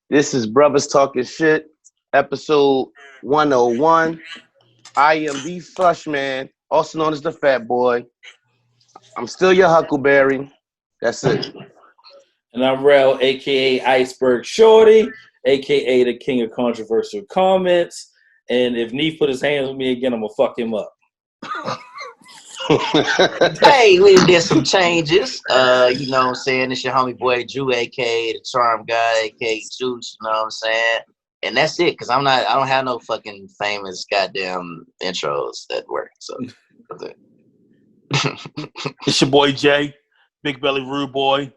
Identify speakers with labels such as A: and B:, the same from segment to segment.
A: This is Brothers Talking Shit, episode 101. I am the Flush Man, also known as the Fat Boy. I'm still your Huckleberry. That's it.
B: And I'm Rel, aka Iceberg Shorty, aka the King of Controversial Comments. And if Neef put his hands on me again, I'm gonna fuck him up.
C: Hey, we did some changes. You know what I'm saying? It's your homie boy Drew, aka the Charm Guy, aka Juice, you know what I'm saying? And that's it, because I don't have no fucking famous goddamn intros that work. So that's it.
D: It's your boy Jay, Big Belly Rude Boy,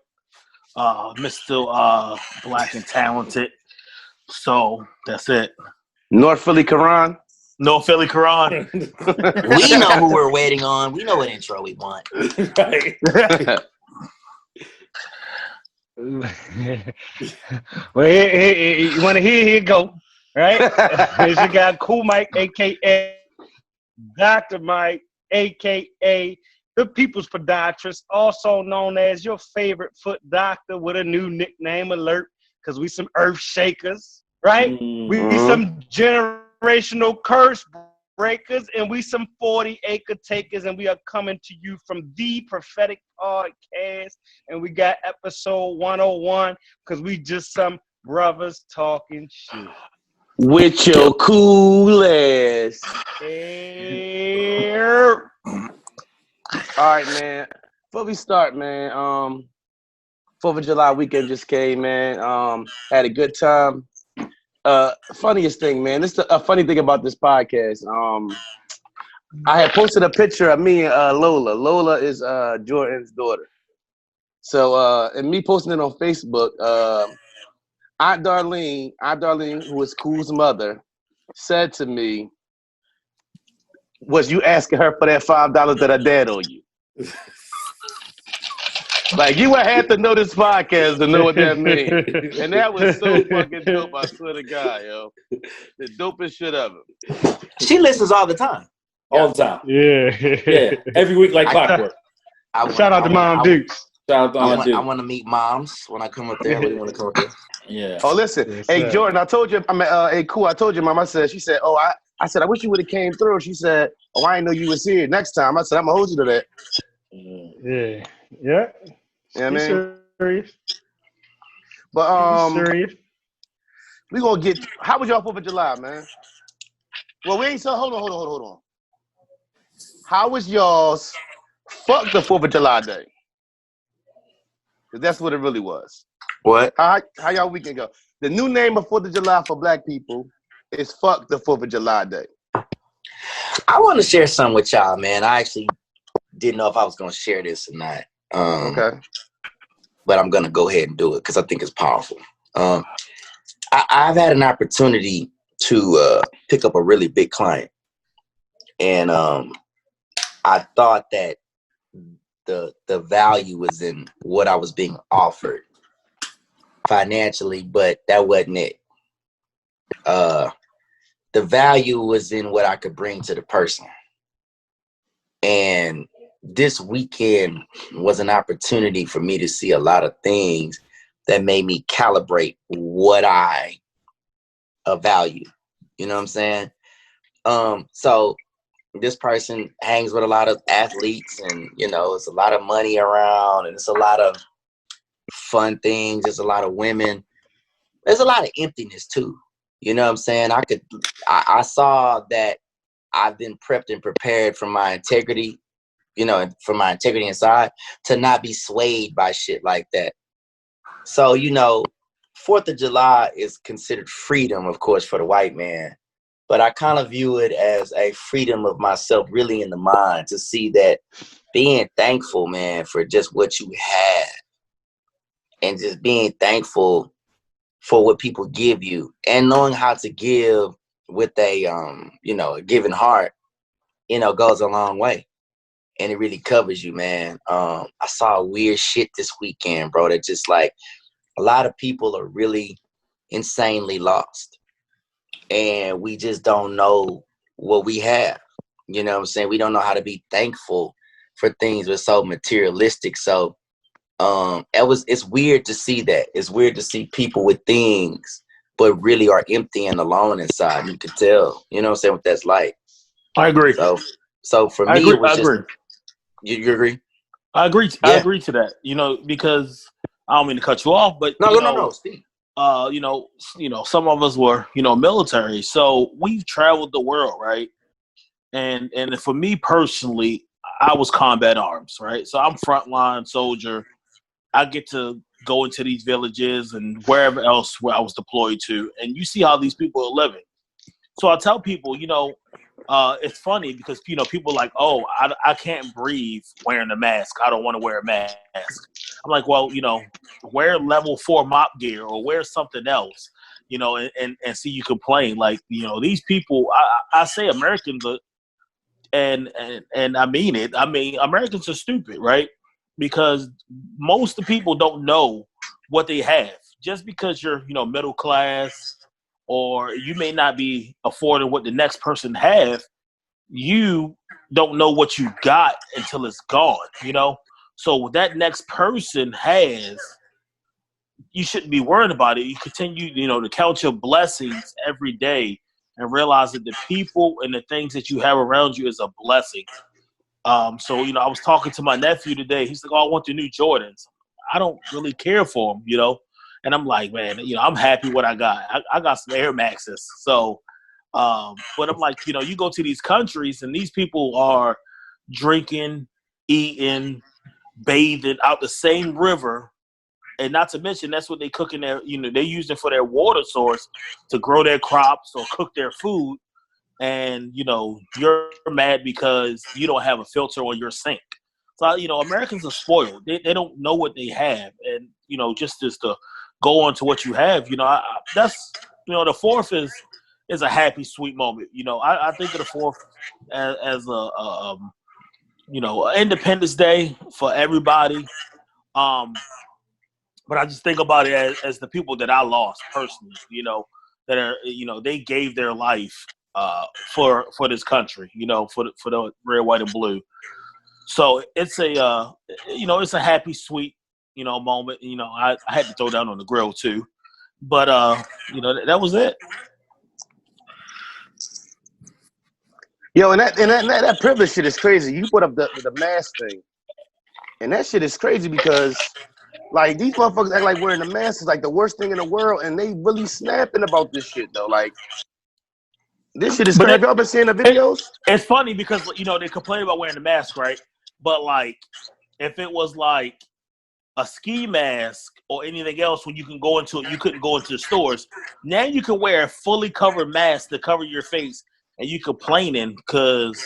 D: Mr. Black and Talented. So that's it.
A: North Philly Quran.
D: No Philly Quran.
C: We know who we're waiting on. We know what intro we want.
B: Right.
E: Well, you want to hear? Here you go. Right? Here's your guy, Cool Mike, a.k.a. Dr. Mike, a.k.a. the People's Podiatrist, also known as your favorite foot doctor with a new nickname alert, because we some earth shakers, right? We some generational curse breakers, and we some 40-acre takers, and we are coming to you from the Prophetic Podcast, and we got episode 101, because we just some brothers talking shit.
A: With your cool ass. All right, man. Before we start, man, 4th of July weekend just came, man. Had a good time. Funniest thing, man. This is a funny thing about this podcast. I had posted a picture of me and Lola. Lola is Jordan's daughter. So, and me posting it on Facebook, Aunt Darlene, who is Cool's mother, said to me, was you asking her for that $5 that her dad owed you? Like, you would have to know this podcast to know what that means. And that was so fucking dope, I swear to God, yo. The dopest shit ever.
C: She listens all the time.
B: All the time.
E: Yeah.
B: Every week like clockwork.
E: Shout out to Mom Dukes.
B: Shout out to Aunt Duke.
C: I want to meet moms when I come up there. I really want to come up there.
B: Yeah.
A: Oh, listen.
E: Yes,
A: Hey,
E: sir.
A: Jordan, I told you, hey, Cool, I told you, Mom, she said, oh, I said, I wish you would have came through. She said, oh, I didn't know you was here. Next time, I said, I'm going to hold you to that.
E: Yeah.
A: You know what I mean?
E: Serious?
A: But,
E: Serious?
A: we going to get, how was y'all 4th of July, man? Well, we ain't, so hold on. How was y'all's fuck the 4th of July day? Because that's what it really was.
C: What?
A: How y'all weekend go? The new name of 4th of July for black people is fuck the 4th of July day.
C: I want to share something with y'all, man. I actually didn't know if I was going to share this or not.
A: Okay.
C: But I'm going to go ahead and do it because I think it's powerful. I've had an opportunity to pick up a really big client. And I thought that the value was in what I was being offered financially, but that wasn't it. The value was in what I could bring to the person. And this weekend was an opportunity for me to see a lot of things that made me calibrate what I value. You know what I'm saying? So this person hangs with a lot of athletes, and you know, it's a lot of money around, and it's a lot of fun things. There's a lot of women. There's a lot of emptiness too. You know what I'm saying? I saw that I've been prepped and prepared for my integrity, you know, for my integrity inside, to not be swayed by shit like that. So, you know, 4th of July is considered freedom, of course, for the white man. But I kind of view it as a freedom of myself, really in the mind, to see that being thankful, man, for just what you have, and just being thankful for what people give you, and knowing how to give with a, you know, a giving heart, you know, goes a long way. And it really covers you, man. I saw weird shit this weekend, bro, that just like, a lot of people are really insanely lost. And we just don't know what we have. You know what I'm saying? We don't know how to be thankful for things. We're so materialistic. So It's weird to see that. It's weird to see people with things, but really are empty and alone inside. You can tell, you know what I'm saying, what that's like.
D: I agree.
C: So for
D: I
C: me,
D: agree.
C: it was
D: I
C: just,
D: agree.
C: you agree?
D: I agree. I
C: Yeah.
D: agree to that. Because I don't mean to cut you off, but
C: No. Speak.
D: Some of us were, military, so we've traveled the world, right? And for me personally, I was combat arms, right? So I'm frontline soldier. I get to go into these villages and wherever else where I was deployed to, and you see how these people are living. So I tell people, it's funny because people are like, oh, I can't breathe wearing a mask. I don't want to wear a mask. I'm like, well, wear level 4 mop gear or wear something else, and see you complain. Like, these people, I say Americans are, and I mean it. I mean, Americans are stupid, right? Because most of the people don't know what they have. Just because you're, middle class, or you may not be affording what the next person have, you don't know what you got until it's gone, So what that next person has, you shouldn't be worried about it. You continue, to count your blessings every day and realize that the people and the things that you have around you is a blessing. So, I was talking to my nephew today. He's like, oh, I want the new Jordans. I don't really care for them, And I'm like, man, I'm happy what I got. I got some Air Maxes. So, but I'm like, you go to these countries and these people are drinking, eating, bathing out the same river. And not to mention, that's what they cook in their, they use it for their water source to grow their crops or cook their food. And, you're mad because you don't have a filter on your sink. So, Americans are spoiled. They don't know what they have. And, just to go on to what you have, that's, the 4th is a happy, sweet moment. I think of the 4th as Independence Day for everybody. But I just think about it as the people that I lost personally, that are, they gave their life for this country, for the red, white, and blue. So it's a, it's a happy, sweet, moment. I had to throw down on the grill too, but that was it.
A: Yo, and that privilege shit is crazy. You put up the mask thing, and that shit is crazy because, like, these motherfuckers act like wearing a mask is like the worst thing in the world, and they really snapping about this shit though. Like, this shit is crazy. Have y'all been seeing the videos?
D: It's funny because they complain about wearing the mask, right? But like, if it was like a ski mask or anything else, when you couldn't go into the stores. Now you can wear a fully covered mask to cover your face, and you complaining because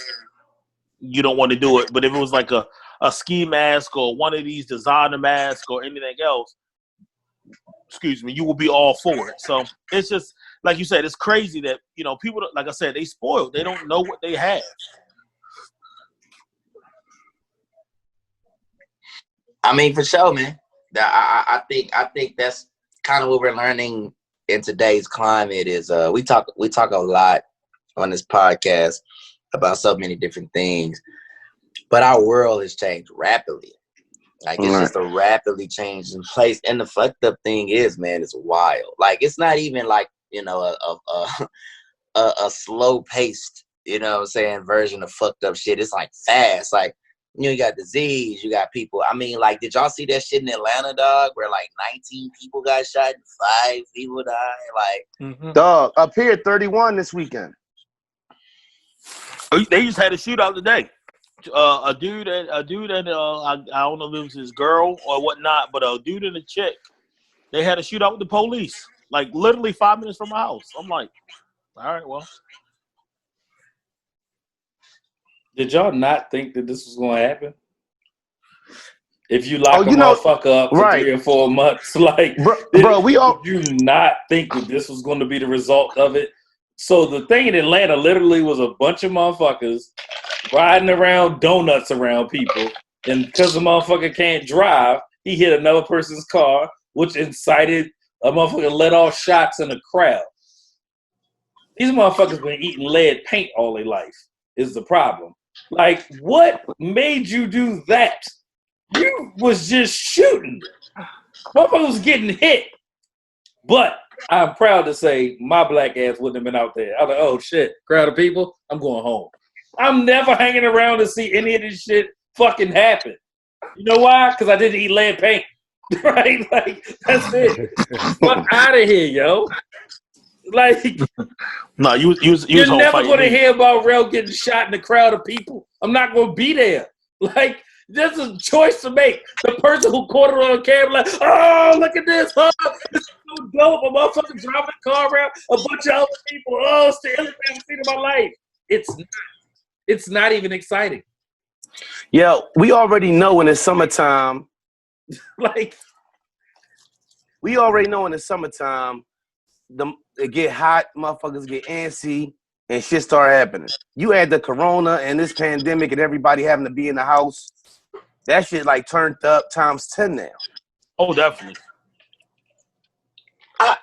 D: you don't want to do it. But if it was like a ski mask or one of these designer masks or anything else, you will be all for it. So it's just like you said, it's crazy that people, like I said, they spoiled. They don't know what they have.
C: I mean, for sure, man. I think that's kind of what we're learning in today's climate. Is we talk a lot on this podcast about so many different things, but our world has changed rapidly. Like, it's just a rapidly changing place. And the fucked up thing is, man, it's wild. Like, it's not even like, a slow paced, version of fucked up shit. It's like fast. Like, you got disease, you got people. I mean, like, did y'all see that shit in Atlanta, dog, where like 19 people got shot and 5 people died? Like,
A: dog, up here 31 this weekend.
D: They just had a shootout today. A dude and I don't know if it was his girl or whatnot, but a dude and a chick, they had a shootout with the police, like literally 5 minutes from my house. I'm like, all right, well.
B: Did y'all not think that this was going to happen? If you lock a motherfucker up for 3 or 4 months, like, did you not think that this was going to be the result of it? So the thing in Atlanta literally was a bunch of motherfuckers riding around donuts around people, and because the motherfucker can't drive, he hit another person's car, which incited a motherfucker to let off shots in a crowd. These motherfuckers been eating lead paint all their life is the problem. Like, what made you do that? You was just shooting. Motherfucker was getting hit. But I'm proud to say my black ass wouldn't have been out there. I was like, oh shit, crowd of people, I'm going home. I'm never hanging around to see any of this shit fucking happen. You know why? Because I didn't eat lead paint. Right? Like, that's it. Fuck out of here, yo. Like,
D: no, you're
B: never going to hear about Rel getting shot in a crowd of people. I'm not going to be there. Like, there's a choice to make. The person who caught it on camera, like, oh, look at this. Oh, this is so dope. A motherfucker driving a car around, a bunch of other people. Oh, it's the illest thing I've seen in my life. It's not even exciting.
A: Yeah, we already know in the summertime.
B: Like,
A: we already know in the summertime, it get hot, motherfuckers get antsy, and shit start happening. You add the corona and this pandemic and everybody having to be in the house. That shit like turned up times 10 now.
D: Oh, definitely.
C: I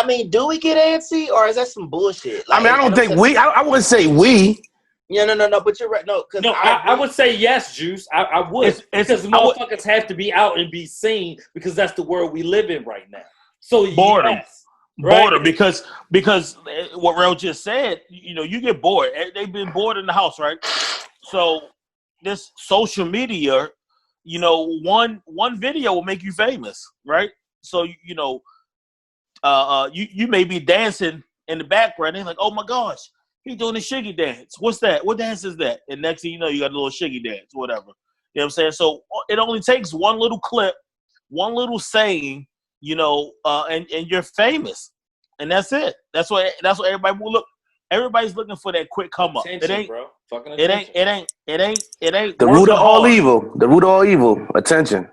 C: mean, do we get antsy or is that some bullshit?
A: Like, I mean, I don't think we. I wouldn't say we.
C: Yeah, no. But you're right. No, because
B: I would say yes, Juice. I would because motherfuckers have to be out and be seen because that's the world we live in right now. So
D: boredom.
B: Yes, right?
D: Boredom because what Rel just said. You know, you get bored. They've been bored in the house, right? So this social media. You know, one video will make you famous, right? So you know, you may be dancing in the background. They're like, "Oh my gosh, he's doing the shiggy dance. What's that? What dance is that?" And next thing you know, you got a little shiggy dance, whatever. You know what I'm saying? So it only takes one little clip, one little saying, you know, and you're famous, and that's it. That's what everybody will look. Everybody's looking for that quick come up.
B: Attention,
D: it ain't,
B: bro. Fucking
D: it ain't.
A: The root of all evil. The root of all evil. Attention.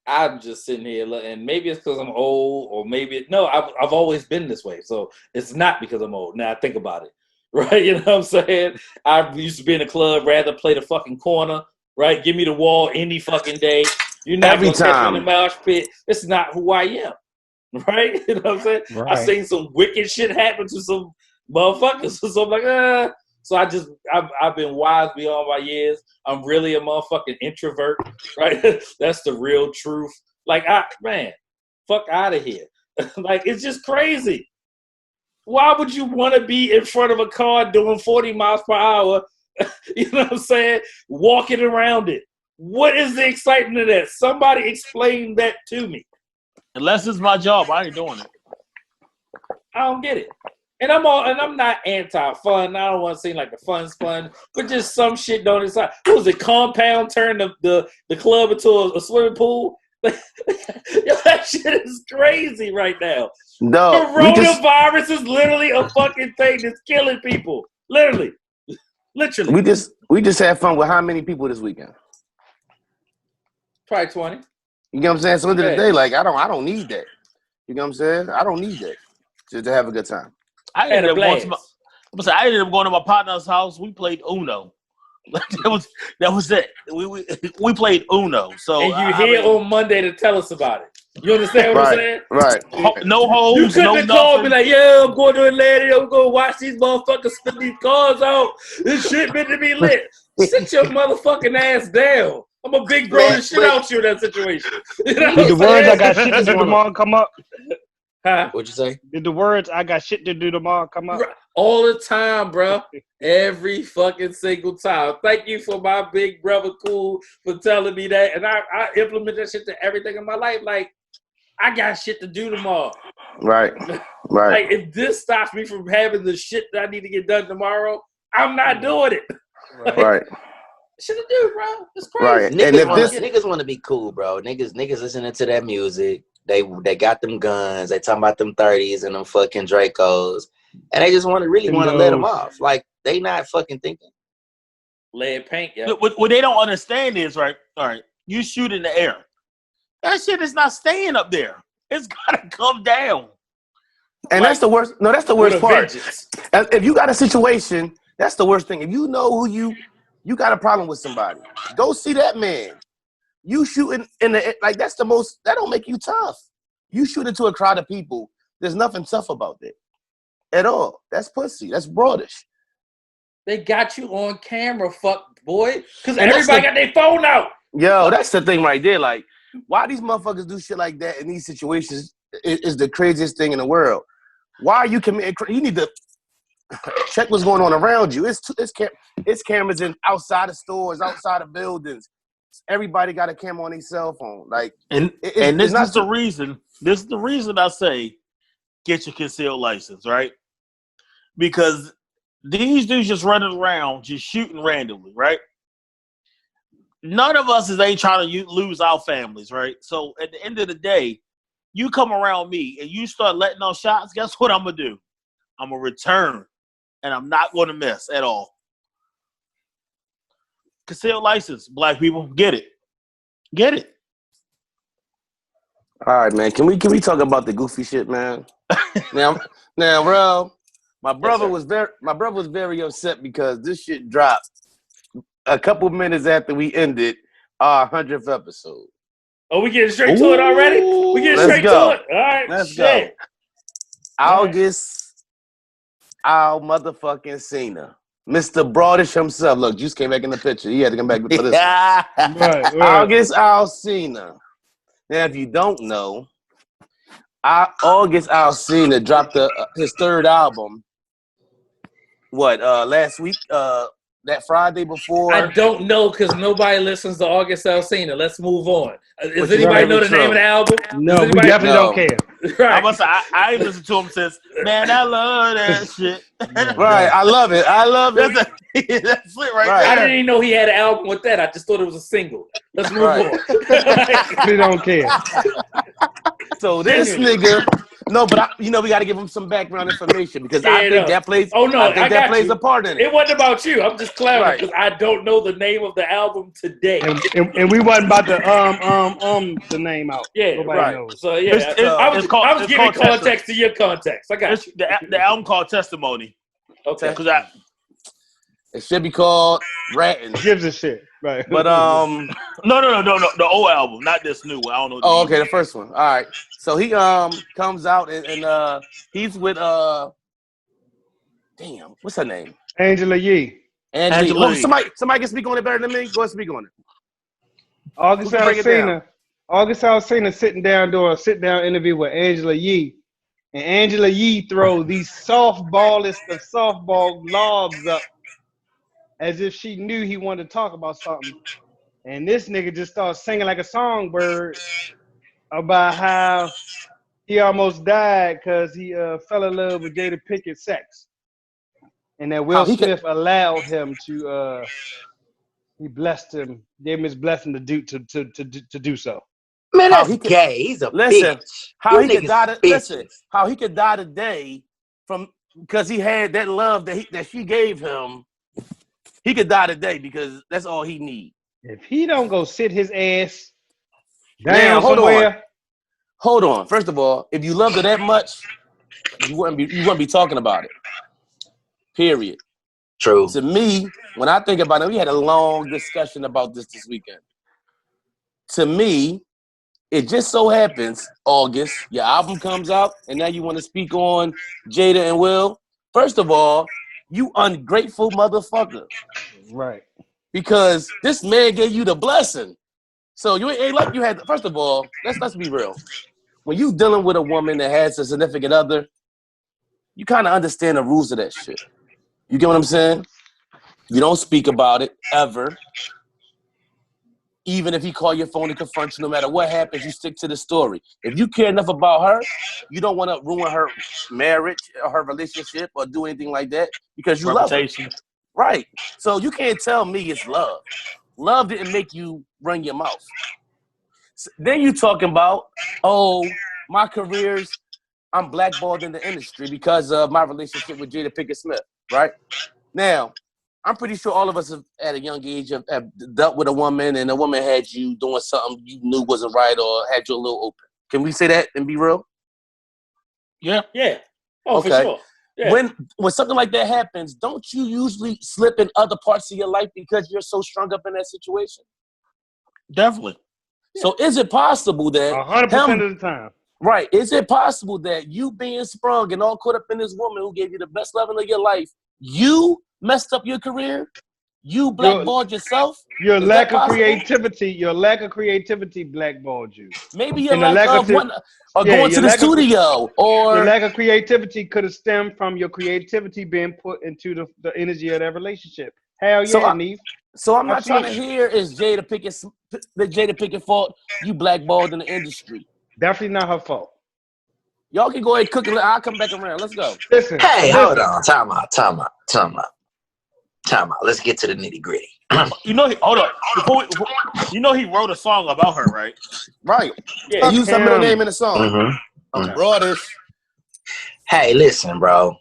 B: I'm just sitting here, and maybe it's because I'm old, or maybe I've always been this way. So it's not because I'm old. Now I think about it, right? You know what I'm saying? I used to be in a club, rather play the fucking corner, right? Give me the wall any fucking day. You're not
A: every
B: gonna
A: time
B: catch me in the mosh pit. It's not who I am. Right? You know what I'm saying?
E: Right.
B: I seen some wicked shit happen to some motherfuckers. So I'm like, So I've been wise beyond my years. I'm really a motherfucking introvert, right? That's the real truth. Like, fuck out of here. Like, it's just crazy. Why would you want to be in front of a car doing 40 miles per hour, you know what I'm saying, walking around it? What is the excitement of that? Somebody explain that to me.
D: Unless it's my job, I ain't doing it.
B: I don't get it. And I'm not anti-fun. I don't want to seem like the fun's fun, but just some shit don't decide. What was it? Compound turned the club into a swimming pool? Yo, that shit is crazy right now.
A: No,
B: coronavirus is literally a fucking thing that's killing people. Literally.
A: We just had fun with how many people this weekend?
B: Probably 20.
A: You know what I'm saying? So at the end of the day, like I don't need that. You know what I'm saying? I don't need that just to have a good time.
D: I ended up going to my partner's house. We played Uno. that was it. We played Uno. So
B: and you on Monday to tell us about it. You understand what I'm saying?
A: Right.
D: No hoes.
B: You couldn't have called me like, yeah, I'm going to Atlanta. I'm going to watch these motherfuckers spin these cars out. This shit meant to be lit. Sit your motherfucking ass down. I'm a big brother shit out you in that situation. You know
E: Did the words I got shit to do tomorrow come up?
B: Huh?
C: What'd you say?
E: Did the words I got shit to do tomorrow come up?
B: All the time, bro. Every fucking single time. Thank you for my big brother Cool for telling me that. And I implement that shit to everything in my life. Like, I got shit to do tomorrow.
A: Right.
B: Like, if this stops me from having the shit that I need to get done tomorrow, I'm not doing it.
A: Right.
B: Shit to do, bro. It's crazy.
C: Right. Niggas want to be cool, bro. Niggas listening to that music. They got them guns. They talking about them 30s and them fucking Dracos. And they just want to let them off. Like, they not fucking thinking.
B: Lead paint, yeah.
D: What they don't understand is, right, all right, you shoot in the air. That shit is not staying up there. It's got to come down.
A: And that's the worst. No, that's the worst part. If you got a situation, that's the worst thing. If you know who you got a problem with somebody, go see that man. You shooting in the, like, that's the most, that don't make you tough. You shoot into a crowd of people, there's nothing tough about that at all. That's pussy. That's broadish.
B: They got you on camera, fuck boy. Because everybody got their phone out.
A: Yo, that's the thing right there. Like, why these motherfuckers do shit like that in these situations is the craziest thing in the world. Why are you committing? You need to check what's going on around you. It's cameras in outside of stores, outside of buildings. Everybody got a camera on their cell phone. Like,
D: this is the reason. This is the reason I say get your concealed license, right? Because these dudes just running around, just shooting randomly, right? None of us ain't trying to lose our families, right? So at the end of the day, you come around me and you start letting off shots, guess what I'm going to do? I'm going to return, and I'm not going to miss at all. Concealed license, black people, get it. Get it.
A: All right, man. Can we talk about the goofy shit, man? now, bro, my brother was very upset because this shit dropped a couple minutes after we ended our 100th episode.
B: Oh, we getting straight to it already? We getting straight to it. All right,
A: let's go. August, our motherfucking Cena. Mr. Broadish himself. Look, Juice came back in the picture. He had to come back for this. Right. August Alsina. Now, if you don't know, August Alsina dropped his third album. Last week? That Friday before?
B: I don't know because nobody listens to August Alsina. Let's move on. Does anybody know the name of the album?
E: No, we definitely don't care.
B: Right.
D: I ain't listened to him since, man, I love that shit.
A: Right, I love it.
D: That's it right there.
B: I didn't even know he had an album with that. I just thought it was a single. Let's move on.
E: We don't care.
A: So this nigga, no, but we got to give him some background information because I think that plays.
B: Oh no,
A: I think that plays a part in it.
B: It wasn't about you. I'm just clarifying because I don't know the name of the album today,
E: and we wasn't about to the name out.
B: Yeah,
E: nobody knows.
B: So yeah, I was giving context to your context. I got you.
D: The album called Testimony.
B: Okay,
D: because
A: it should be called Rattin'.
E: Gives a shit, right?
A: But
D: no, the old album, not this new one. I don't know.
A: Oh, okay, the first one. All right. So he comes out and he's with damn, what's her name?
E: Angela Yee.
A: Angela Yee. Somebody can speak on it better than me. Go ahead and speak on it.
E: August Alsina sitting down doing a sit-down interview with Angela Yee. And Angela Yee throw these softballest of softball lobs up as if she knew he wanted to talk about something. And this nigga just started singing like a songbird about how he almost died because he fell in love with Jada Pinkett Sex. And that Will Smith allowed him to, he blessed him, gave him his blessing to do so.
C: Man, that's gay. He's a bitch.
A: How he could die today from because he had that love that she gave him. He could die today because that's all he needs.
E: If he don't go sit his ass down somewhere.
A: Hold on. First of all, if you loved her that much, you wouldn't be talking about it. Period.
C: True.
A: To me, when I think about it, we had a long discussion about this weekend. To me, it just so happens, August, your album comes out, and now you want to speak on Jada and Will. First of all, you ungrateful motherfucker.
E: Right.
A: Because this man gave you the blessing. So you ain't like you had. First of all, let's be real. When you dealing with a woman that has a significant other, you kind of understand the rules of that shit. You get what I'm saying? You don't speak about it ever. Even if he call your phone and confront you, no matter what happens, you stick to the story. If you care enough about her, you don't want to ruin her marriage or her relationship or do anything like that because you love her. Right. So you can't tell me it's love. Love didn't make you run your mouth. So then you talking about, my careers, I'm blackballed in the industry because of my relationship with Jada Pinkett Smith, right? Now, I'm pretty sure all of us have, at a young age have dealt with a woman and a woman had you doing something you knew wasn't right or had you a little open. Can we say that and be real?
D: Yeah.
B: Yeah. Oh, okay. For sure. Yeah.
A: When something like that happens, don't you usually slip in other parts of your life because you're so strung up in that situation?
D: Definitely.
A: So is it possible that
E: 100% of the time?
A: Right. Is it possible that you being sprung and all caught up in this woman who gave you the best loving of your life, you messed up your career? You blackballed yourself?
E: Your lack of creativity blackballed you.
A: Maybe your lack of going to the studio, or
E: your lack of creativity could have stemmed from your creativity being put into the energy of that relationship. Hell yeah, Neef.
A: So I'm not trying to hear is Jada Pinkett fault you blackballed in the industry.
E: Definitely not her fault.
A: Y'all can go ahead and cook it. I'll come back around. Let's go.
E: Listen.
C: Hold on. Time out. Let's get to the nitty gritty.
D: Hold on. He wrote a song about her, right?
A: Right. Yeah. Use some of the name in the song.
C: Mm-hmm.
A: Okay. Broadish.
C: Hey, listen, bro.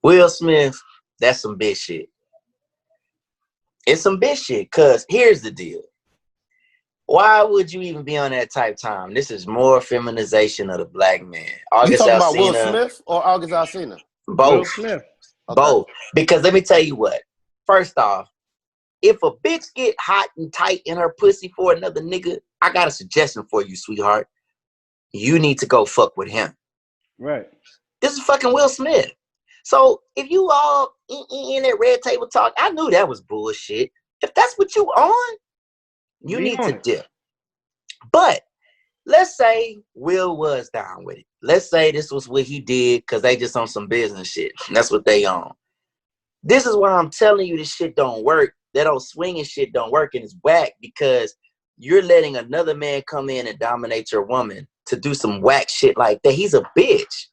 C: Will Smith, that's some bitch shit. It's some bitch shit, because here's the deal. Why would you even be on that type time? This is more feminization of the black man.
A: You talking about Will Smith or August Alsina?
C: Both.
E: Will Smith.
C: Okay. Both. Because let me tell you what. First off, if a bitch get hot and tight in her pussy for another nigga, I got a suggestion for you, sweetheart. You need to go fuck with him.
E: Right.
C: This is fucking Will Smith. So if you all in that red table talk, I knew that was bullshit. If that's what you on, you need to dip. But let's say Will was down with it. Let's say this was what he did because they just on some business shit. That's what they on. This is why I'm telling you this shit don't work. That old swinging shit don't work, and it's whack because you're letting another man come in and dominate your woman to do some whack shit like that. He's a bitch.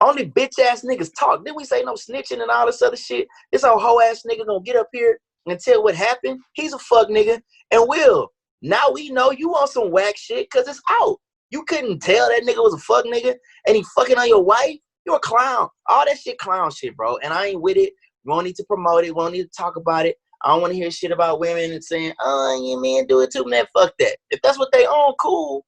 C: Only bitch ass niggas talk. Didn't we say no snitching and all this other shit? This old hoe ass nigga gonna get up here and tell what happened. He's a fuck nigga. And Will, now we know you on some whack shit because it's out. You couldn't tell that nigga was a fuck nigga and he fucking on your wife. You're a clown. All that shit clown shit, bro. And I ain't with it. We don't need to promote it. We don't need to talk about it. I don't want to hear shit about women and saying, oh, yeah, man, do it too, man. Fuck that. If that's what they own, cool.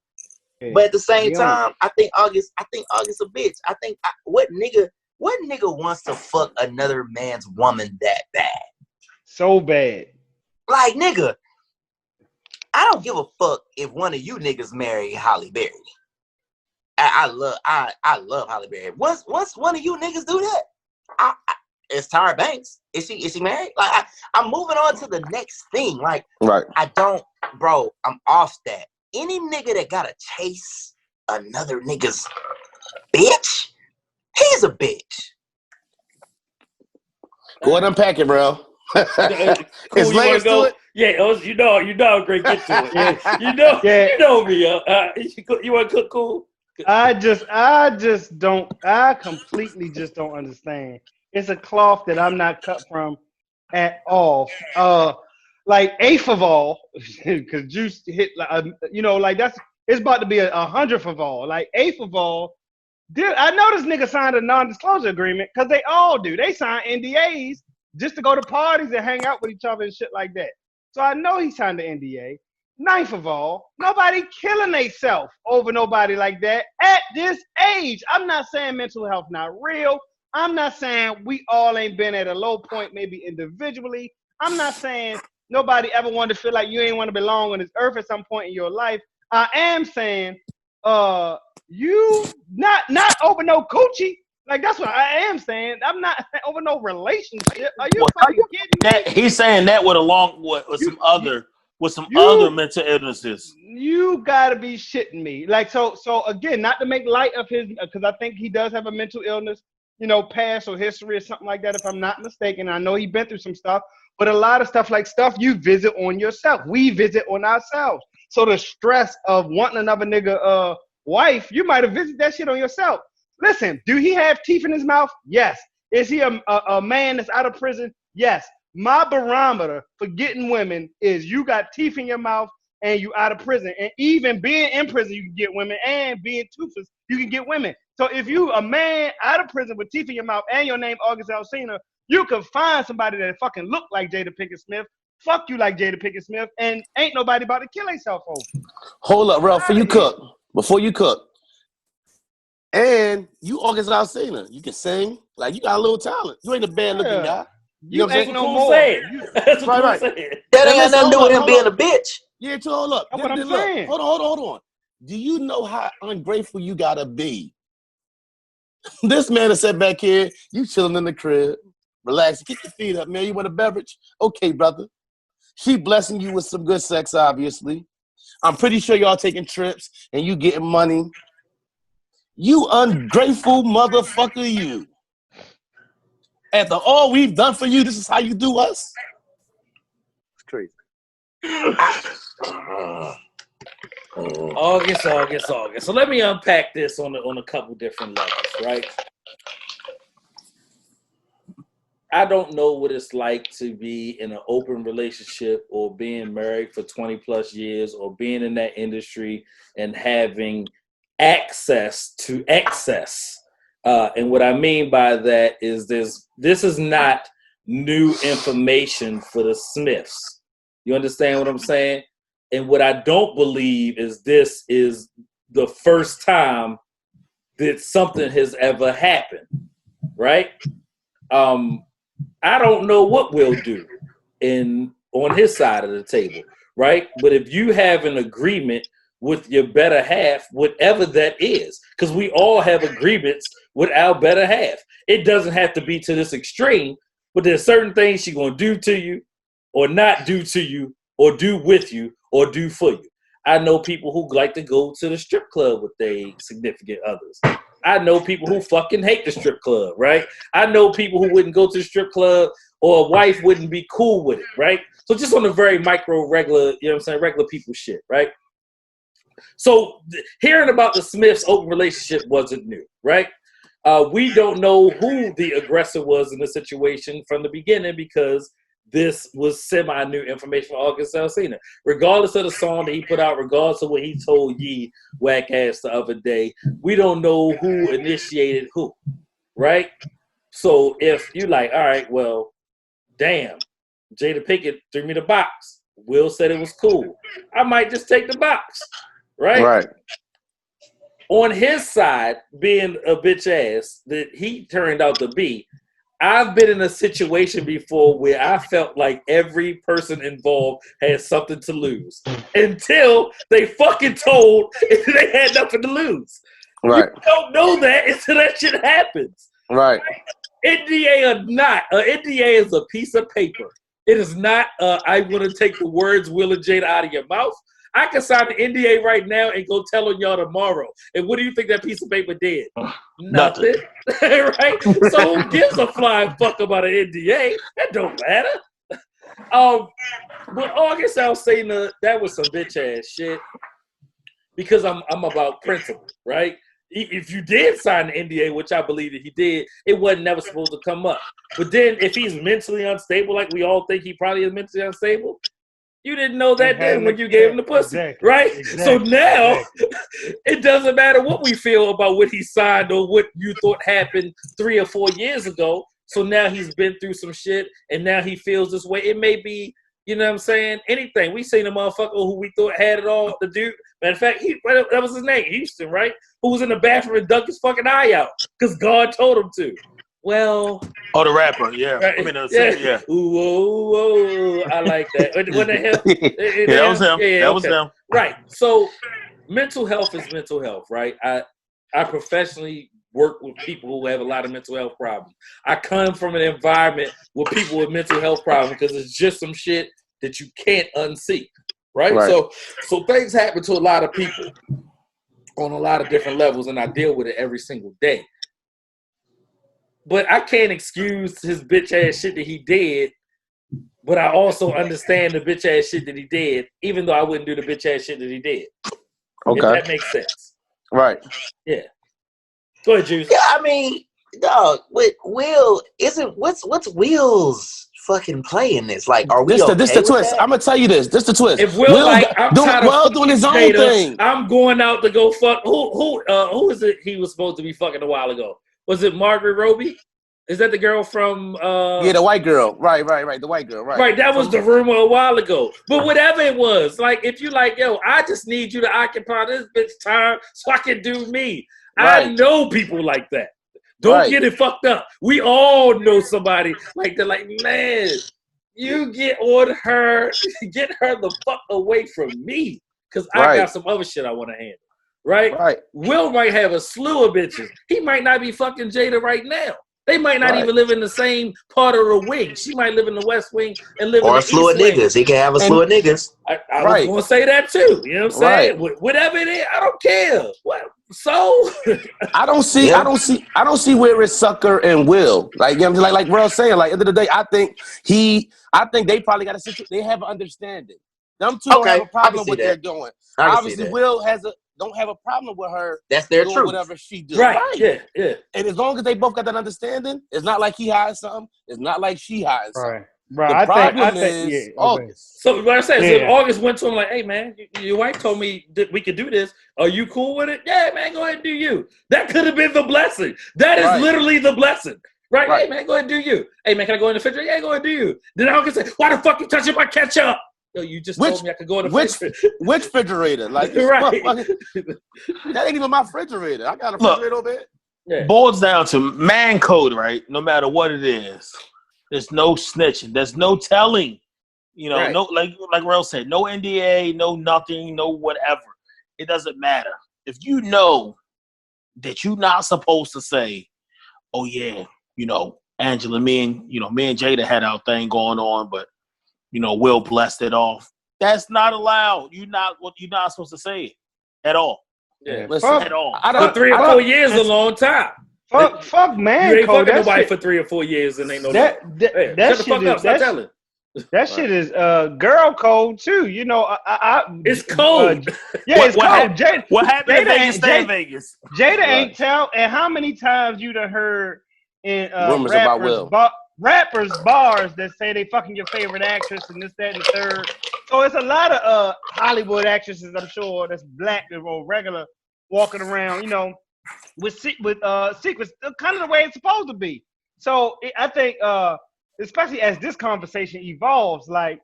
C: Hey, but at the same time, I think August a bitch. I think what nigga wants to fuck another man's woman that bad?
E: So bad.
C: Like, nigga, I don't give a fuck if one of you niggas marry Halle Berry. I love Halle Berry. Once one of you niggas do that, it's Tyra Banks. Is she married? Like, I'm moving on to the next thing. Like,
A: right.
C: I'm off that. Any nigga that gotta chase another nigga's bitch, he's a bitch.
A: Go ahead and unpack it, bro.
B: It's layers to it. Yeah, you know, Greg, get to it. You know me. You want to cook cool?
E: I completely just don't understand. It's a cloth that I'm not cut from at all. Like, eighth of all, because Juice hit, like it's about to be a hundredth of all. Like, eighth of all, dude, I know this nigga signed a non-disclosure agreement because they all do. They sign NDAs just to go to parties and hang out with each other and shit like that. So I know he signed the NDA. Ninth of all, nobody killing themselves over nobody like that at this age. I'm not saying mental health not real. I'm not saying we all ain't been at a low point, maybe individually. I'm not saying nobody ever wanted to feel like you ain't want to belong on this earth at some point in your life. I am saying, you not over no coochie. Like, that's what I am saying. I'm not over no relationship. Are you fucking kidding me?
D: He's saying that with some other mental illnesses.
E: You gotta be shitting me. Like, so again, not to make light of his, because I think he does have a mental illness, past or history or something like that, if I'm not mistaken. I know he's been through some stuff, but a lot of stuff you visit on yourself. We visit on ourselves. So the stress of wanting another nigga wife, you might have visited that shit on yourself. Listen, do he have teeth in his mouth? Yes. Is he a man that's out of prison? Yes. My barometer for getting women is you got teeth in your mouth and you out of prison. And even being in prison, you can get women, and being toothless, you can get women. So if you a man out of prison with teeth in your mouth and your name August Alsina, you can find somebody that fucking look like Jada Pinkett Smith, fuck you like Jada Pinkett Smith, and ain't nobody about to kill themselves over.
A: Hold up, Ralph, before you cook. And you August Alsina. You can sing. Like, you got a little talent. You ain't a bad-looking guy.
E: You
A: know
E: ain't no more.
B: That's what
A: right.
C: That ain't got nothing to do with him being a bitch.
A: Yeah, hold up.
E: That's what I'm saying.
A: Hold on. Do you know how ungrateful you gotta be? This man is sat back here. You chilling in the crib. Relax. Kick your feet up, man. You want a beverage? Okay, brother. She blessing you with some good sex, obviously. I'm pretty sure y'all taking trips and you getting money. You ungrateful motherfucker, you. After all we've done for you, this is how you do us? It's crazy.
B: August. So let me unpack this on a couple different levels, right? I don't know what it's like to be in an open relationship or being married for 20 plus years or being in that industry and having access to excess. And what I mean by that is this is not new information for the Smiths. You understand what I'm saying? And what I don't believe is this is the first time that something has ever happened, right? I don't know what we'll do on his side of the table, right? But if you have an agreement with your better half, whatever that is, because we all have agreements with our better half. It doesn't have to be to this extreme, but there's certain things she's going to do to you or not do to you or do with you or do for you. I know people who like to go to the strip club with their significant others. I know people who fucking hate the strip club, right? I know people who wouldn't go to the strip club or a wife wouldn't be cool with it, right? So just on a very micro, regular, you know what I'm saying, regular people shit, right? So hearing about the Smiths' open relationship wasn't new, right? We don't know who the aggressor was in the situation from the beginning because this was semi-new information for August Alsina. Regardless of the song that he put out, regardless of what he told Yee whack ass the other day, we don't know who initiated who, right? So if you like, all right, well, damn, Jada Pinkett threw me the box. Will said it was cool. I might just take the box, right?
A: Right.
B: On his side, being a bitch ass that he turned out to be, I've been in a situation before where I felt like every person involved had something to lose until they fucking told they had nothing to lose.
A: Right.
B: You don't know that until that shit happens.
A: Right.
B: NDA or not, NDA is a piece of paper. It is not, I'm going to take the words Will and Jada out of your mouth. I can sign the NDA right now and go tell on y'all tomorrow. And what do you think that piece of paper did? Nothing. Right? So who gives a flying fuck about an NDA? That don't matter. But August Alsina, that was some bitch ass shit. Because I'm about principle, right? If you did sign the NDA, which I believe that he did, it wasn't never supposed to come up. But then if he's mentally unstable, like we all think he probably is mentally unstable, you didn't know that then when you gave him the pussy, right? Exactly. So now it doesn't matter what we feel about what he signed or what you thought happened 3 or 4 years ago. So now he's been through some shit and now he feels this way. It may be, you know what I'm saying, anything. We seen a motherfucker who we thought had it all to do. Matter of fact, that was his name, Houston, right? Who was in the bathroom and dug his fucking eye out because God told him to. Well,
D: the rapper, yeah.
B: Right,
D: I mean, yeah.
B: Ooh, whoa, whoa, I like that. When the hell?
D: That was him.
B: Yeah,
D: that was him.
B: Right. So, mental health is mental health, right? I professionally work with people who have a lot of mental health problems. I come from an environment with people with mental health problems because it's just some shit that you can't unsee, right? So things happen to a lot of people on a lot of different levels, and I deal with it every single day. But I can't excuse his bitch ass shit that he did, but I also understand the bitch ass shit that he did, even though I wouldn't do the bitch ass shit that he did. Okay. If that makes sense.
A: Right.
B: Yeah. Go ahead, Juice.
C: Yeah, I mean, dog, with Will, what's Will's fucking play in this? Like, are we
A: this the twist? I'm gonna tell you this. This the twist.
B: If Will
A: doing his own thing,
B: I'm going out to go fuck. Who is it? He was supposed to be fucking a while ago. Was it Margaret Robbie? Is that the girl from?
A: Yeah, the white girl. Right. The white girl. Right.
B: Right. That was the rumor a while ago. But whatever it was, like if you like, yo, I just need you to occupy this bitch time so I can do me. Right. I know people like that. Don't get it fucked up. We all know somebody like that. Like, man, you get her the fuck away from me because I got some other shit I want to handle. Right?
A: Right.
B: Will might have a slew of bitches. He might not be fucking Jada right now. They might not even live in the same part of the wing. She might live in the West Wing and live in the East Wing.
C: Or a slew of niggas. He can have a slew of niggas.
B: I was going to say that too. You know what I'm saying? Whatever it is, I don't care. What? So
A: I don't see where it's Sucker and Will. Like, you know, like Rel saying, like, at the end of the day, I think they probably got a situation. They have an understanding. Them two don't have a problem with what they're doing. Obviously, Will don't have a problem with her.
C: That's their truth.
A: Whatever she does.
B: Right. Yeah.
A: And as long as they both got that understanding, it's not like he hides something. It's not like she hides something.
E: Right.
A: The problem is August.
B: So what I said is, if August went to him like, "Hey man, your wife told me that we could do this. Are you cool with it? Yeah, man, go ahead and do you." That could have been the blessing. That is literally the blessing. Right? Hey man, go ahead and do you. Hey man, can I go in the refrigerator? Yeah, go ahead and do you. Then August say, "Why the fuck you touching my ketchup?" Yo, you just told me I could go in the refrigerator.
A: Which refrigerator? Like, right. That ain't even my refrigerator. I got a refrigerator over there.
D: Yeah. Boils down to man code, right? No matter what it is. There's no snitching. There's no telling. You know, no like Rel said, no NDA, no nothing, no whatever. It doesn't matter. If you know that you're not supposed to say, "Oh yeah, you know, Angela, me and Jada had our thing going on, but you know, Will blessed it off." That's not allowed. You're not supposed to say it at all.
B: Yeah,
D: at all.
B: For 3 or 4 years is a long time.
E: Fuck man.
B: You ain't fucking nobody for 3 or 4 years and ain't no
E: that
B: shut the fuck up. Stop telling.
E: That shit is girl code too. You know,
B: it's cold.
E: It's cold.
D: What happened in Vegas? Stay in Vegas.
E: Jada ain't tell. And how many times you done heard in
A: rumors about Will?
E: Rappers bars that say they fucking your favorite actress and this, that, and the third. So it's a lot of Hollywood actresses, I'm sure, that's black or regular walking around, you know, with secrets, kind of the way it's supposed to be. So I think, especially as this conversation evolves, like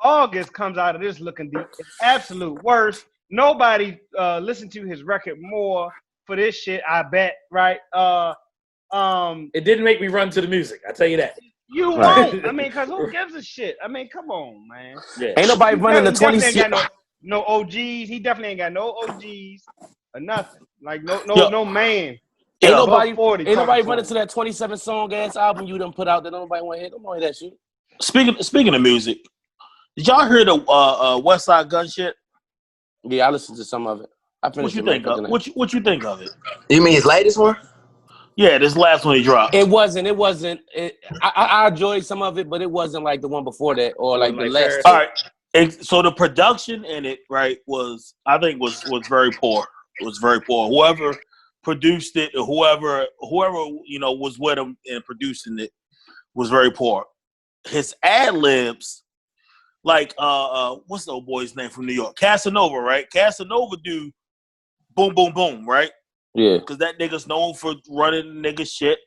E: August comes out of this looking the absolute worst. Nobody listened to his record more for this shit, I bet, right?
B: It didn't make me run to the music. I tell you that.
E: You won't. I mean, cause who gives a shit? I mean, come on, man.
A: Yeah. Ain't nobody running the 26.
E: No OGs. He definitely ain't got no OGs or nothing. Like no man.
A: Ain't nobody running to that 27 song ass album you done put out that nobody want to hear. Don't want to hear that shit.
D: Speaking of music, did y'all hear the West Side Gun shit?
A: Yeah, I listened to some of it.
D: What you think of? What you think of it?
C: You mean his latest one?
D: Yeah, this last one he dropped.
A: It wasn't. I enjoyed some of it, but it wasn't like the one before that or like the last.
D: All right. So the production in it, right, was very poor. It was very poor. Whoever produced it, or whoever was with him and producing it, was very poor. His ad libs, like what's the old boy's name from New York? Casanova, right? Casanova do boom, boom, boom, right?
A: Yeah.
D: Because that nigga's known for running nigga shit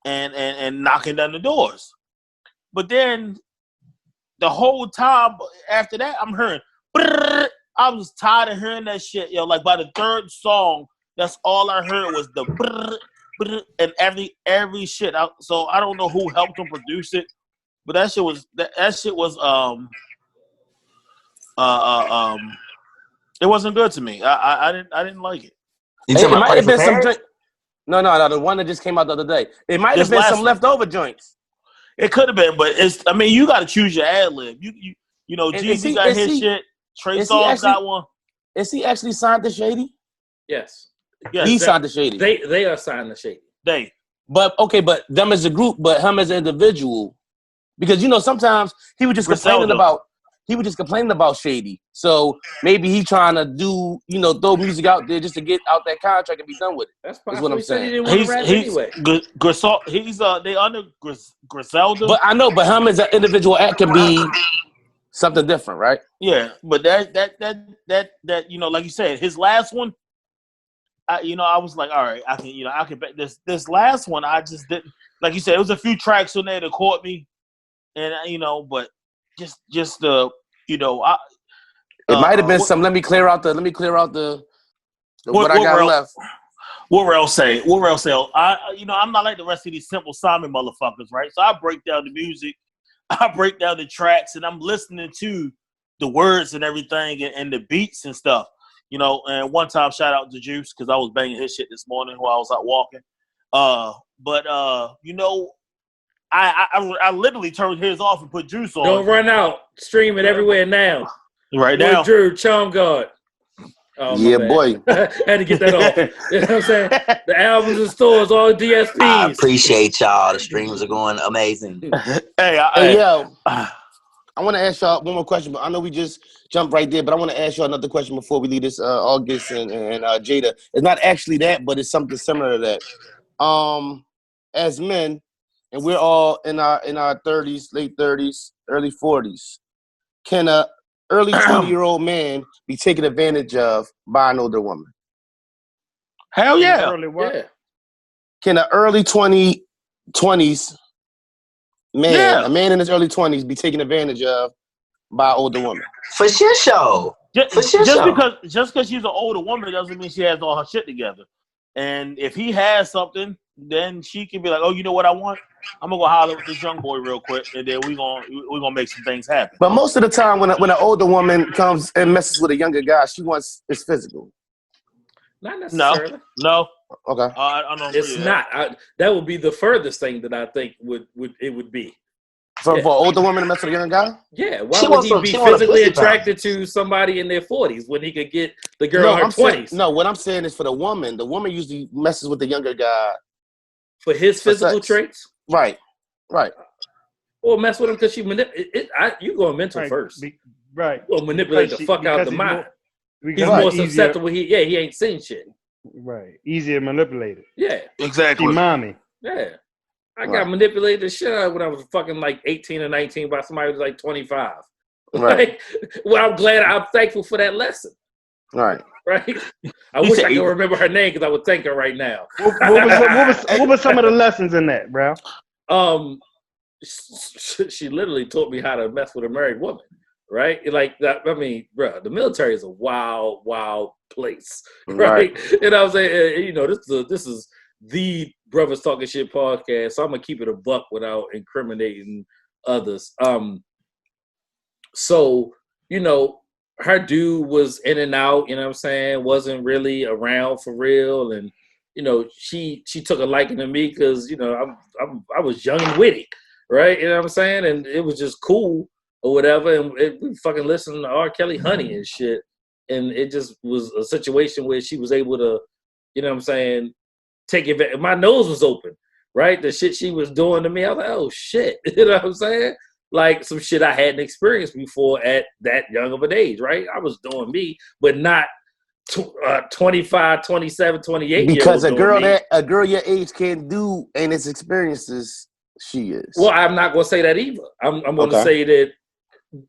D: and knocking down the doors. But then the whole time after that, I'm hearing, I was tired of hearing that shit. Yo, like by the third song, that's all I heard was the and every shit. So I don't know who helped him produce it, but that shit was it wasn't good to me. I didn't like it.
A: It might have been some drink. No, the one that just came out the other day. It might have been some leftover joints.
D: It could have been, but you got to choose your ad lib. You know, Jeezy got his shit. Trey Songz got one.
A: Is he actually signed to Shady?
B: Yes.
A: He signed to Shady.
B: They are signed to Shady.
A: But them as a group, but him as an individual, because sometimes he was just complaining about Shady. So maybe he trying to do throw music out there just to get out that contract and be done with it. That's what I'm saying.
B: He didn't want to rap anyway.
D: They under Griselda.
A: But I know, but him as an individual act can be something different, right?
D: Yeah, but that like you said, his last one, I was like, all right, I can bet this last one. I just didn't, like you said, it was a few tracks on there that caught me, and but just the
A: it might have been some. Let me clear out the what I got left.
D: What Rel say? I'm not like the rest of these Simple Simon motherfuckers, right? So I break down the music, I break down the tracks, and I'm listening to the words and everything and the beats and stuff. And one time, shout out to Juice, because I was banging his shit this morning while I was out walking. But you know, I literally turned his off and put Juice on.
B: Don't run out. Stream it everywhere now.
D: Right now.
B: Drew, Charm God.
A: Oh, yeah, boy.
B: I had to get that off. You know what I'm saying? The albums and stores, all DSPs.
C: I appreciate y'all. The streams are going amazing.
A: Hey, yo. I want to ask y'all one more question, but I know we just jumped right there, but I want to ask y'all another question before we leave this August and Jada. It's not actually that, but it's something similar to that. As men, and we're all in our 30s, late 30s, early 40s, can a early 20-year-old man be taken advantage of by an older woman?
D: Hell yeah.
B: Yeah.
A: Can an early 20s man, a man in his early 20s, be taken advantage of by an older woman?
C: For sure.
D: Just because she's an older woman doesn't mean she has all her shit together. And if he has something, then she can be like, oh, you know what I want? I'm gonna go holler with this young boy real quick, and then we're gonna make some things happen.
A: But most of the time, when an older woman comes and messes with a younger guy, she wants it's physical.
B: Not necessarily.
A: No. Okay.
D: I don't.
B: It's not. That would be the furthest thing that I think would be.
A: For an older woman to mess with a younger guy?
B: Yeah. Why would he be physically attracted to somebody in their 40s when he could get the girl in her 20s?
A: What I'm saying is for the woman. The woman usually messes with the younger guy
B: for his physical traits.
A: Right.
B: Or mess with him because she you go mental first.
E: Right.
B: Or manipulate the fuck out the mind. He's more susceptible. He ain't seen shit.
E: Right. Easier manipulated.
B: Yeah.
D: Exactly.
E: Mommy.
B: Yeah. I got manipulated the shit out when I was fucking like 18 or 19 by somebody who was like 25.
A: Right.
B: Well, I'm thankful for that lesson.
A: Right.
B: Right. I wish I could remember her name because I would thank her right now.
E: What was some of the lessons in that, bro?
B: She literally taught me how to mess with a married woman. Right? Like that. I mean, bro, the military is a wild, wild place. Right? And I was saying, you know, this is the Brothers Talking Shit podcast, so I'm gonna keep it a buck without incriminating others. So, you know, her dude was in and out, you know what I'm saying, wasn't really around for real, and you know, she took a liking to me because, you know, I was young and witty, right? You know what I'm saying? And it was just cool or whatever, and we fucking listened to R. Kelly Honey and shit, and it just was a situation where she was able to, you know what I'm saying, take advantage. My nose was open, right? The shit she was doing to me, I was like, oh shit, you know what I'm saying? Like some shit I hadn't experienced before at that young of an age, right? I was doing me, but not 25, 27, 28
A: because a girl your age can't do and its experiences she is.
B: Well, I'm not gonna say that either. I'm gonna say that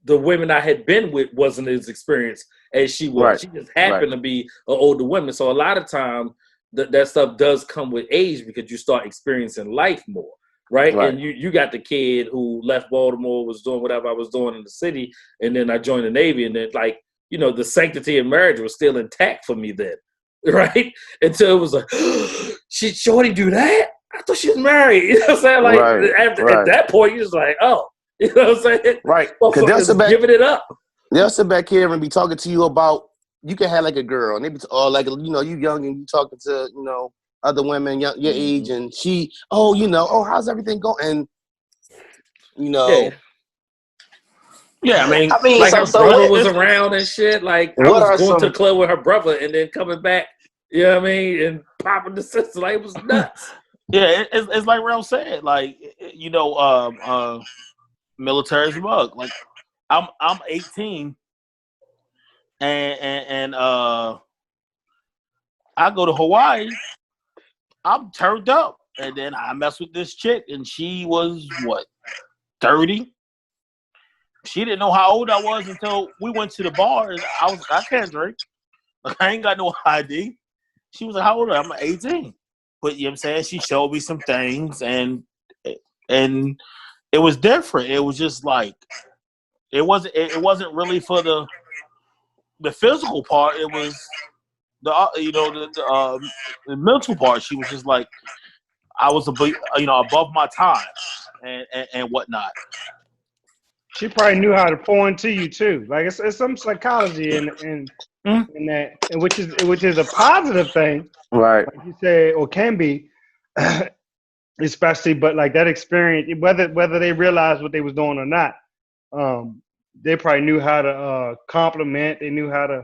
B: the women I had been with wasn't as experienced as she was. Right. She just happened to be an older woman. So a lot of time that stuff does come with age because you start experiencing life more. Right? And you got the kid who left Baltimore, was doing whatever I was doing in the city, and then I joined the Navy, and then, like, you know, the sanctity of marriage was still intact for me then, right? Until it was like, shorty do that? I thought she was married. You know what I'm saying? Like, at that point, you're just like, oh, you know what I'm saying?
A: Right. Because they'll sit back,
B: giving it up.
A: They'll sit back here and be talking to you about, you can have like a girl, and they be, or like, you know, you young and you talking to, you know, other women your age, and she, how's everything going? And you know,
B: I mean, like her brother was around and shit. Like I was going to the club with her brother and then coming back, you know what I mean, and popping the sister, like it was nuts.
D: Yeah, it's like Rel said, like, you know, military's mug. Like I'm 18, and I go to Hawaii. I'm turned up, and then I mess with this chick, and she was, 30? She didn't know how old I was until we went to the bar, and I can't drink. I ain't got no ID. She was like, how old are you? I'm 18. But, you know what I'm saying? She showed me some things, and it was different. It was just like, it wasn't really for the physical part. It was the mental part. She was just like, I was above my time and whatnot.
E: She probably knew how to pour into you too. Like it's some psychology in that, and which is a positive thing,
A: right?
E: Like you say, or can be. especially, but like that experience, whether they realized what they was doing or not, they probably knew how to compliment. They knew how to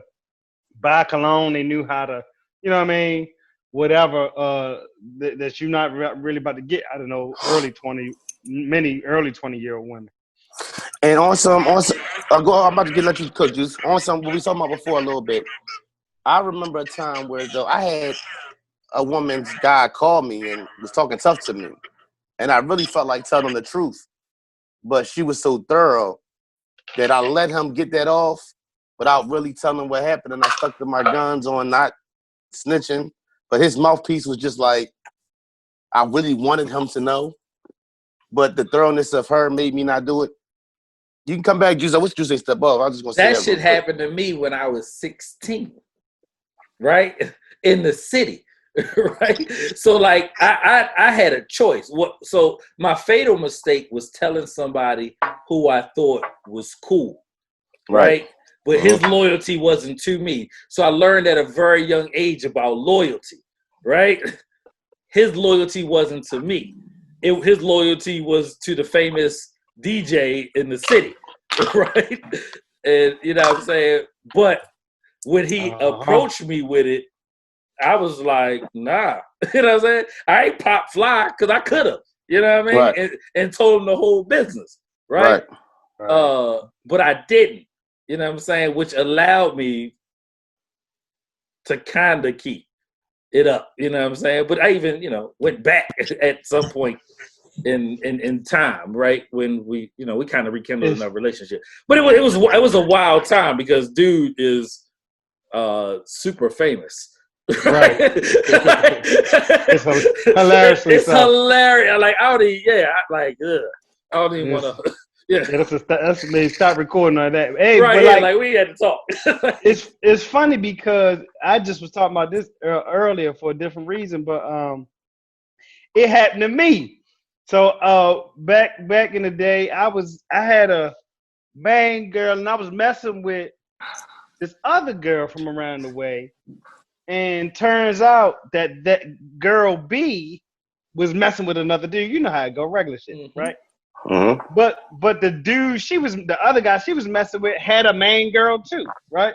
E: buy cologne. They knew how to, you know what I mean? Whatever that you're not really about to get. I don't know, many early 20-year-old women.
A: And on some, I'm about to let you cook, Juice. On some, what we talking about before a little bit. I remember a time where though I had a woman's guy call me and was talking tough to me, and I really felt like telling the truth, but she was so thorough that I let him get that off without really telling what happened, and I stuck to my guns on not snitching. But his mouthpiece was just like, I really wanted him to know, but the thoroughness of her made me not do it. You can come back, Juice. I wish Juice ain't step up. I was just gonna say
B: that shit happened to me when I was 16, right? In the city, right? So like I had a choice. So my fatal mistake was telling somebody who I thought was cool, right? But his loyalty wasn't to me. So I learned at a very young age about loyalty, right? His loyalty wasn't to me. His loyalty was to the famous DJ in the city, right? And you know what I'm saying? But when he approached me with it, I was like, nah. You know what I'm saying? I ain't pop fly because I could have, you know what I mean?
A: Right.
B: And told him the whole business, right? But I didn't, you know what I'm saying? Which allowed me to kind of keep it up, you know what I'm saying? But I even, went back at some point in time, right? When we kind of rekindled our relationship. But it was a wild time because dude is super famous.
E: Right. It's hilariously
B: it's hilarious. Like I don't even want to. Yeah,
E: that's they stop recording on that. Hey,
B: right?
E: But
B: like we had to talk.
E: it's funny because I just was talking about this earlier for a different reason, but it happened to me. So back in the day, I had a main girl, and I was messing with this other girl from around the way, and turns out that girl B was messing with another dude. You know how it go, regular shit, right?
A: Mm-hmm.
E: But the dude the other guy she was messing with had a main girl too, right?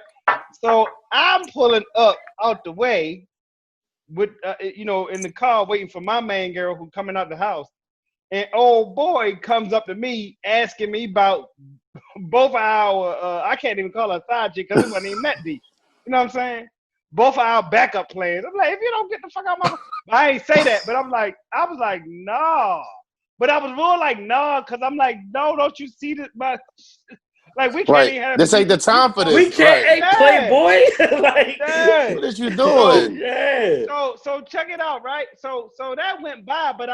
E: So I'm pulling up out the way with in the car waiting for my main girl who coming out the house, and old boy comes up to me asking me about both our I can't even call her side chick because it wasn't even that deep. You know what I'm saying? Both of our backup plans. I'm like, if you don't get the fuck out of my, I ain't say that, but I was like, nah. But I was more like, nah, because I'm like, no, don't you see this? Like, we can't even have
A: this ain't the time for this.
B: We can't, Playboy. Like,
A: what is you doing?
E: So check it out, right? So that went by, but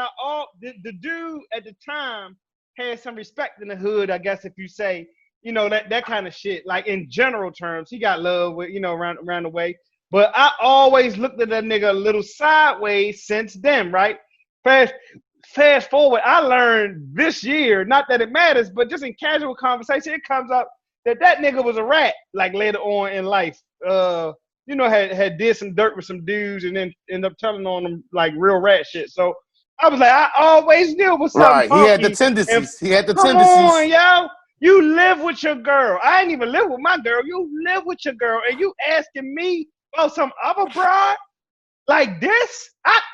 E: the dude at the time had some respect in the hood, I guess, if you say, that kind of shit. Like in general terms, he got love with, around the way. But I always looked at that nigga a little sideways since then, right? Fast forward, I learned this year, not that it matters, but just in casual conversation, it comes up that nigga was a rat, like later on in life. Had did some dirt with some dudes and then ended up telling on them like real rat shit. So I was like, I always knew it was something funky.
A: He had the tendencies.
E: Come on, yo. You live with your girl. I ain't even live with my girl. You live with your girl, and you asking me about some other broad like this?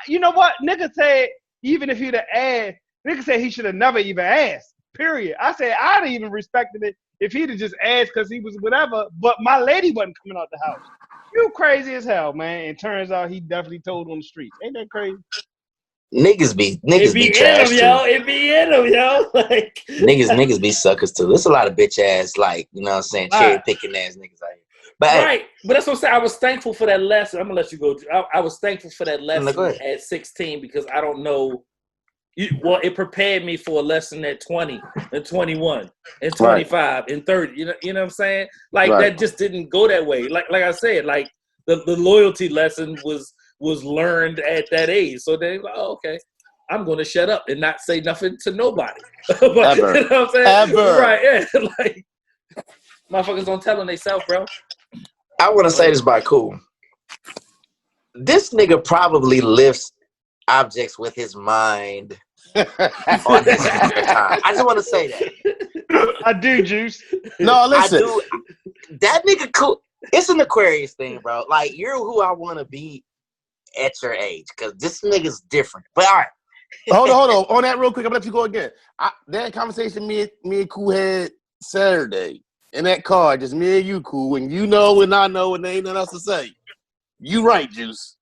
E: You know what? Nigga said, even if he'd have asked, nigga said he should have never even asked, period. I said I'd have even respected it if he'd have just asked because he was whatever, but my lady wasn't coming out the house. You crazy as hell, man. And turns out he definitely told on the streets. Ain't that crazy?
C: Niggas be trash too.
B: It be in them, yo. Like
C: niggas be suckers too. There's a lot of bitch ass, like, you know what I'm saying, cherry picking ass niggas out here. But
B: but that's what I'm saying. I was thankful for that lesson. I'm gonna let you go. I was thankful for that lesson at 16 because I don't know. It prepared me for a lesson at 20 and 21 and 25 and 30. You know what I'm saying? Like that just didn't go that way. Like I said, like the loyalty lesson was learned at that age. So they like, oh, okay, I'm gonna shut up and not say nothing to nobody. But,
A: ever.
B: You know what I'm saying?
A: Ever.
B: Right? Yeah. Like motherfuckers don't tell on themselves, bro.
C: I want to say this by cool. This nigga probably lifts objects with his mind on his spare time. I just want to say that.
E: I do, Juice.
A: No, listen.
C: That nigga cool. It's an Aquarius thing, bro. Like, you're who I want to be at your age, because this nigga's different. But all right.
A: hold on. On that real quick, I'm gonna let you go again. That conversation me and Cool had Saturday in that car, just me and you, Cool, and you know and I know and there ain't nothing else to say. You right, Juice.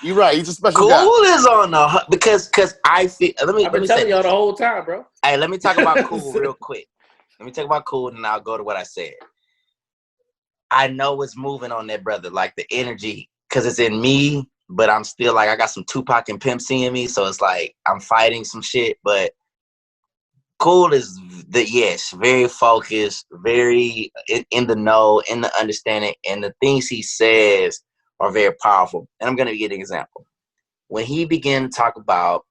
A: You right. He's a special guy.
C: Cool is on the because I feel. Let me
B: telling y'all the whole time, bro.
C: Hey, let me talk about Cool real quick. Let me talk about Cool, and I'll go to what I said. I know it's moving on that brother, like the energy, because it's in me, but I'm still like, I got some Tupac and Pimp C in me, so it's like I'm fighting some shit, but Cool is very focused, very in the know, in the understanding, and the things he says are very powerful. And I'm going to give an example. When he began to talk about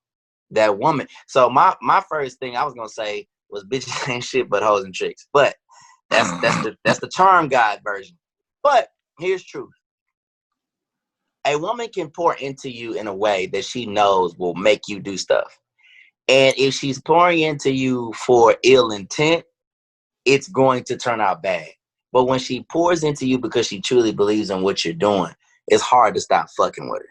C: that woman, so my first thing I was going to say was bitches ain't shit but hoes and tricks. But that's the charm guide version. But here's truth. A woman can pour into you in a way that she knows will make you do stuff. And if she's pouring into you for ill intent, it's going to turn out bad. But when she pours into you because she truly believes in what you're doing, it's hard to stop fucking with her.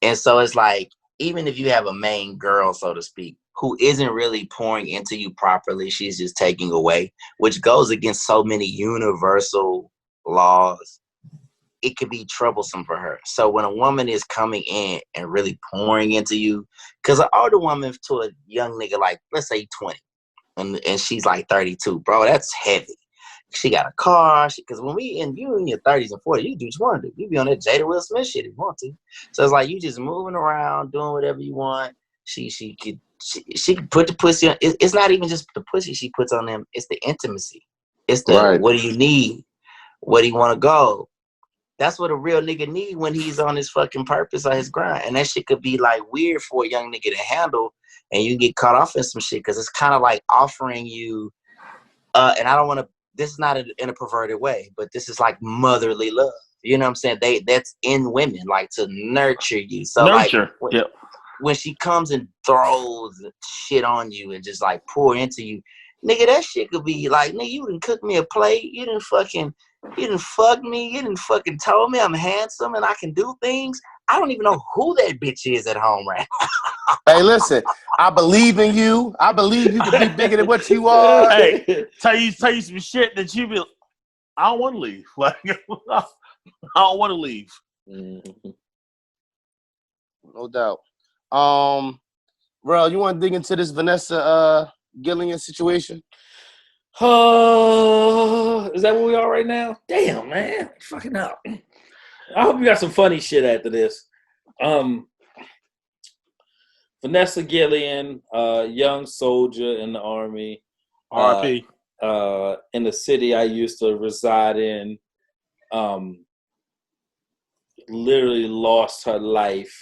C: And so it's like, even if you have a main girl, so to speak, who isn't really pouring into you properly, she's just taking away, which goes against so many universal laws, it could be troublesome for her. So when a woman is coming in and really pouring into you, because an older woman to a young nigga, like, let's say 20, and she's like 32, bro, that's heavy. She got a car, because when you in your 30s and 40s, you do what you want to do. You be on that Jada Will Smith shit if you want to. So it's like you just moving around, doing whatever you want. She could put the pussy on. It's not even just the pussy she puts on them. It's the intimacy. It's the right. What do you need? Where do you want to go? That's what a real nigga need when he's on his fucking purpose or his grind. And that shit could be like weird for a young nigga to handle, and you get caught off in some shit because it's kind of like offering you. And I don't want to. This is not in a perverted way, but this is like motherly love. You know what I'm saying? That's in women, like to nurture you. So
D: nurture.
C: Like, when she comes and throws shit on you and just like pour into you, nigga, that shit could be like, nigga, you didn't cook me a plate. You didn't fuck me. You didn't fucking told me I'm handsome and I can do things. I don't even know who that bitch is at home right now.
A: Hey, listen, I believe in you. I believe you can be bigger than what you are.
D: Hey, tell you some shit that you be, I don't want to leave. Like, I don't want to leave.
A: No doubt. Bro, you want to dig into this Vanessa Gillian situation?
B: Is that where we are right now? Damn, man. Fucking up. I hope you got some funny shit after this. Vanessa Gillian, young soldier in the Army.
D: RIP.
B: In the city I used to reside in, literally lost her life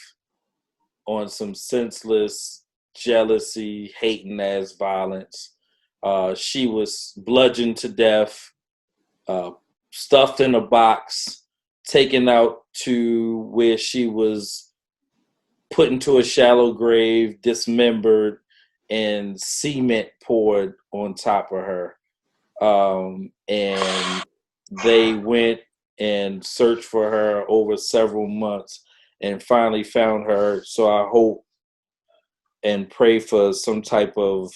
B: on some senseless jealousy, hating ass violence. She was bludgeoned to death, stuffed in a box, taken out to where she was put into a shallow grave, dismembered, and cement poured on top of her. And they went and searched for her over several months and finally found her. So I hope and pray for some type of...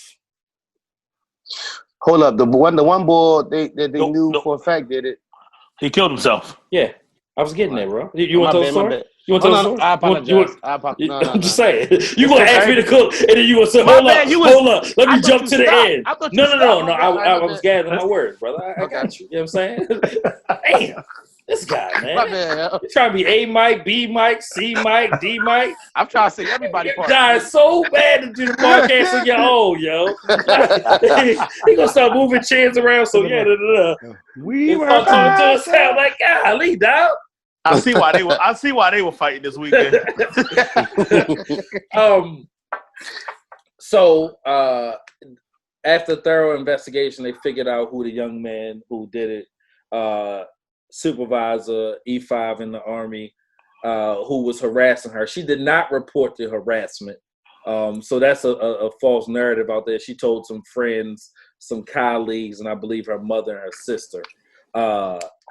A: Hold up, the one boy they knew for a fact did it.
D: He killed himself.
B: Yeah, I was getting there, bro. You want to tell the story? You want to tell the story?
A: I apologize. No,
B: I'm just saying. You gonna ask me to cook, and then you gonna say, "Hold up, let me jump to the end." No. I was gathering my words, brother. I got you. You know what I'm saying? Damn, this guy, man. He's trying to be A Mike, B Mike, C Mike, D Mike.
A: I'm trying to say everybody.
B: You guys so bad to do the podcast on your own, yo. He gonna start moving chairs around. So yeah, we were talking to us like, golly, dog.
D: I see why they were fighting this weekend.
B: So after thorough investigation, they figured out who the young man who did it, supervisor E5 in the Army, who was harassing her. She did not report the harassment. So that's a false narrative out there. She told some friends, some colleagues, and I believe her mother and her sister.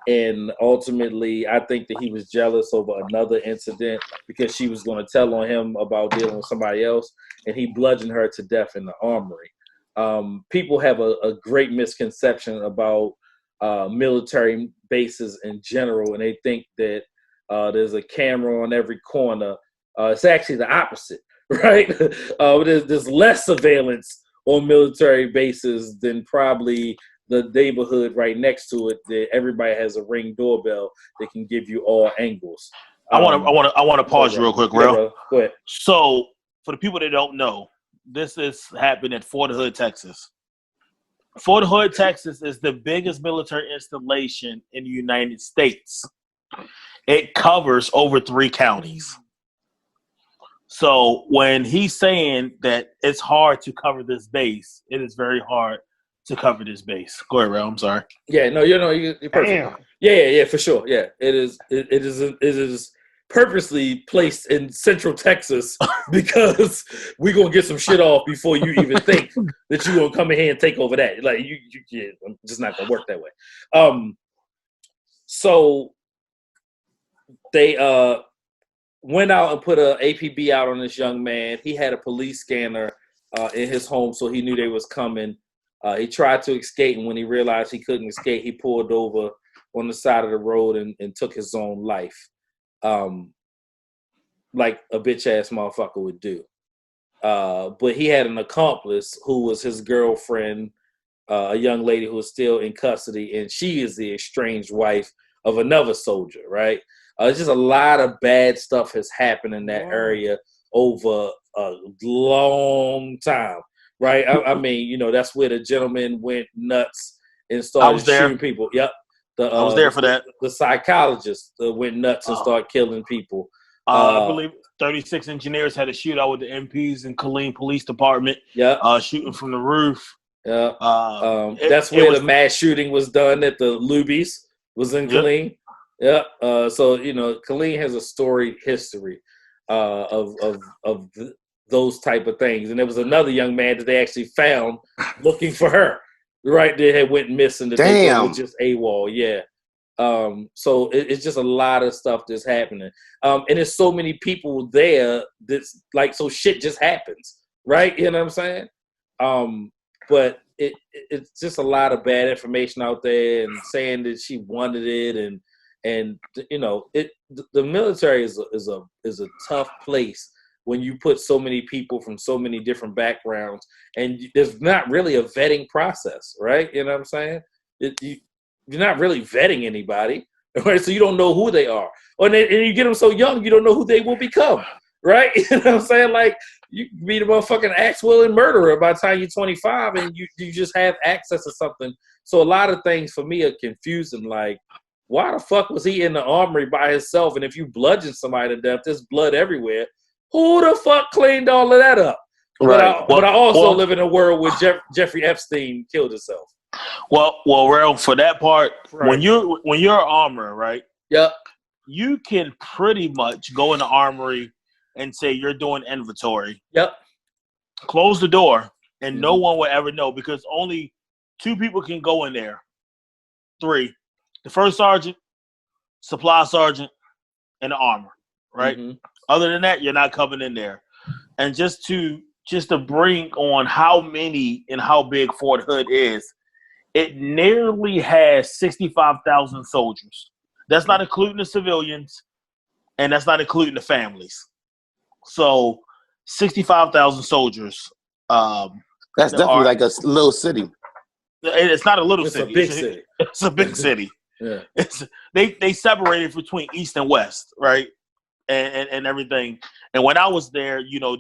B: And ultimately, I think that he was jealous over another incident because she was going to tell on him about dealing with somebody else, and he bludgeoned her to death in the armory. People have a great misconception about military bases in general, and they think that there's a camera on every corner. It's actually the opposite, right? There's less surveillance on military bases than probably the neighborhood right next to it. That everybody has a Ring doorbell that can give you all angles.
D: I want to pause you real quick,
B: Go ahead.
D: So, for the people that don't know, this is happened at Fort Hood, Texas. Fort Hood, Texas is the biggest military installation in the United States. It covers over 3 counties. So when he's saying that it's hard to cover this base, it is very hard to cover this base. Go ahead, Rel. I'm sorry.
B: Yeah, no, you're perfect. Damn. Yeah, for sure. Yeah, it is purposely placed in Central Texas because we're gonna get some shit off before you even think that you're gonna come in here and take over that. Like yeah, I'm just not gonna work that way. So they went out and put a APB out on this young man. He had a police scanner in his home, so he knew they was coming. He tried to escape, and when he realized he couldn't escape, he pulled over on the side of the road and took his own life, like a bitch-ass motherfucker would do. But he had an accomplice who was his girlfriend, a young lady who was still in custody, and she is the estranged wife of another soldier, right? Just a lot of bad stuff has happened in that area over a long time. Right, I mean, you know, that's where the gentleman went nuts and started shooting people. Yep,
D: I was there for that.
B: The psychologist went nuts and started killing people.
D: I believe 36 engineers had a shootout with the MPs in Killeen Police Department.
B: Yeah,
D: shooting from the roof.
B: Yeah, that's where the mass shooting was done at the Luby's. Was in Killeen. Yeah, so you know, Killeen has a storied history of those type of things. And there was another young man that they actually found looking for her. Right there had went missing. That was just AWOL. Yeah. So it's just a lot of stuff that's happening. And there's so many people there that's like, so shit just happens. Right? You know what I'm saying? But it's just a lot of bad information out there and saying that she wanted it and you know, the military is a tough place when you put so many people from so many different backgrounds, and there's not really a vetting process, right? You know what I'm saying? You're not really vetting anybody, right? So you don't know who they are. And you get them so young, you don't know who they will become, right? You know what I'm saying? Like, you can be the motherfucking axe-wielding murderer by the time you're 25, and you just have access to something. So a lot of things for me are confusing, like, why the fuck was he in the armory by himself? And if you bludgeon somebody to death, there's blood everywhere. Who the fuck cleaned all of that up? Right. But I also live in a world where Jeffrey Epstein killed himself.
D: Well, Rel, for that part, right. when you're an armorer, right?
B: Yep.
D: You can pretty much go in the armory and say you're doing inventory.
B: Yep.
D: Close the door, and no one will ever know because only 2 people can go in there. 3. The first sergeant, supply sergeant, and the armor, right? Mm-hmm. Other than that, you're not coming in there. And just to bring on how many and how big Fort Hood is, it nearly has 65,000 soldiers. That's not including the civilians, and that's not including the families. So 65,000 soldiers.
A: That's definitely like a little city.
D: It's not a little
B: city.
D: It's a big
B: city.
D: It's a big city.
B: Yeah.
D: They separated between East and West, right? And everything. And when I was there, you know,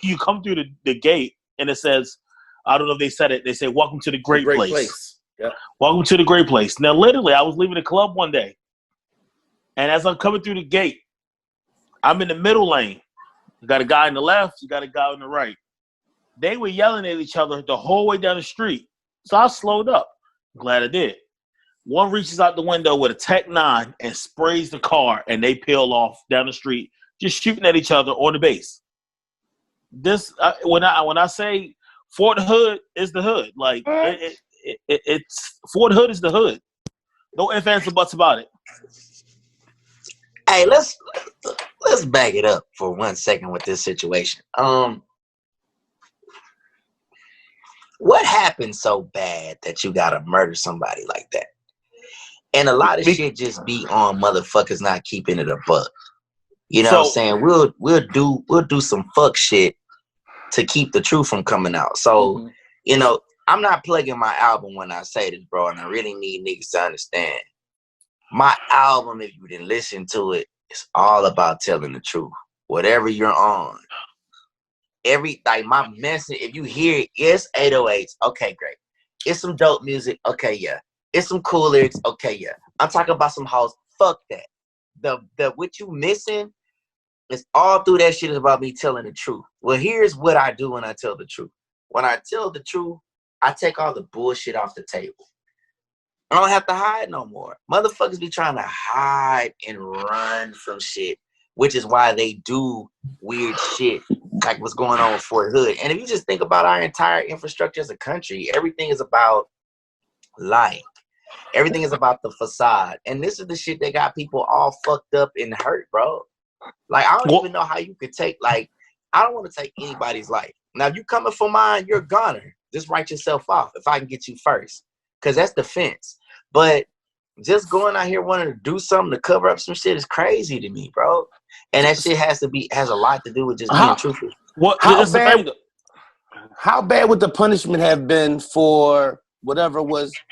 D: you come through the gate and it says, I don't know if they said it, they say, welcome to the great place.
B: Yeah.
D: Welcome to the great place. Now, literally, I was leaving the club one day. And as I'm coming through the gate, I'm in the middle lane. You got a guy on the left, you got a guy on the right. They were yelling at each other the whole way down the street. So I slowed up. I'm glad I did. One reaches out the window with a Tech 9 and sprays the car, and they peel off down the street, just shooting at each other on the base. This when I say Fort Hood is the hood, like it's Fort Hood is the hood. No ifs, ands, or buts about it.
C: Hey, let's back it up for 1 second with this situation. What happened so bad that you gotta murder somebody like that? And a lot of shit just be on motherfuckers not keeping it a buck. You know what I'm saying? We'll do some fuck shit to keep the truth from coming out. So, you know, I'm not plugging my album when I say this, bro, and I really need niggas to understand. My album, if you didn't listen to it, it's all about telling the truth. Whatever you're on. My message, if you hear it, it's 808s, okay, great. It's some dope music, okay, yeah. It's some cool lyrics, okay, yeah. I'm talking about some hoes, fuck that. The what you missing is all through that shit is about me telling the truth. Well, here's what I do when I tell the truth. When I tell the truth, I take all the bullshit off the table. I don't have to hide no more. Motherfuckers be trying to hide and run from shit, which is why they do weird shit like what's going on with Fort Hood. And if you just think about our entire infrastructure as a country, everything is about lying. Everything is about the facade. And this is the shit that got people all fucked up and hurt, bro. Like, I don't even know how you could take, like, I don't want to take anybody's life. Now, if you coming for mine, you're a goner. Just write yourself off if I can get you first. Because that's defense. But just going out here wanting to do something to cover up some shit is crazy to me, bro. And that shit has a lot to do with just being truthful.
A: How bad would the punishment have been for whatever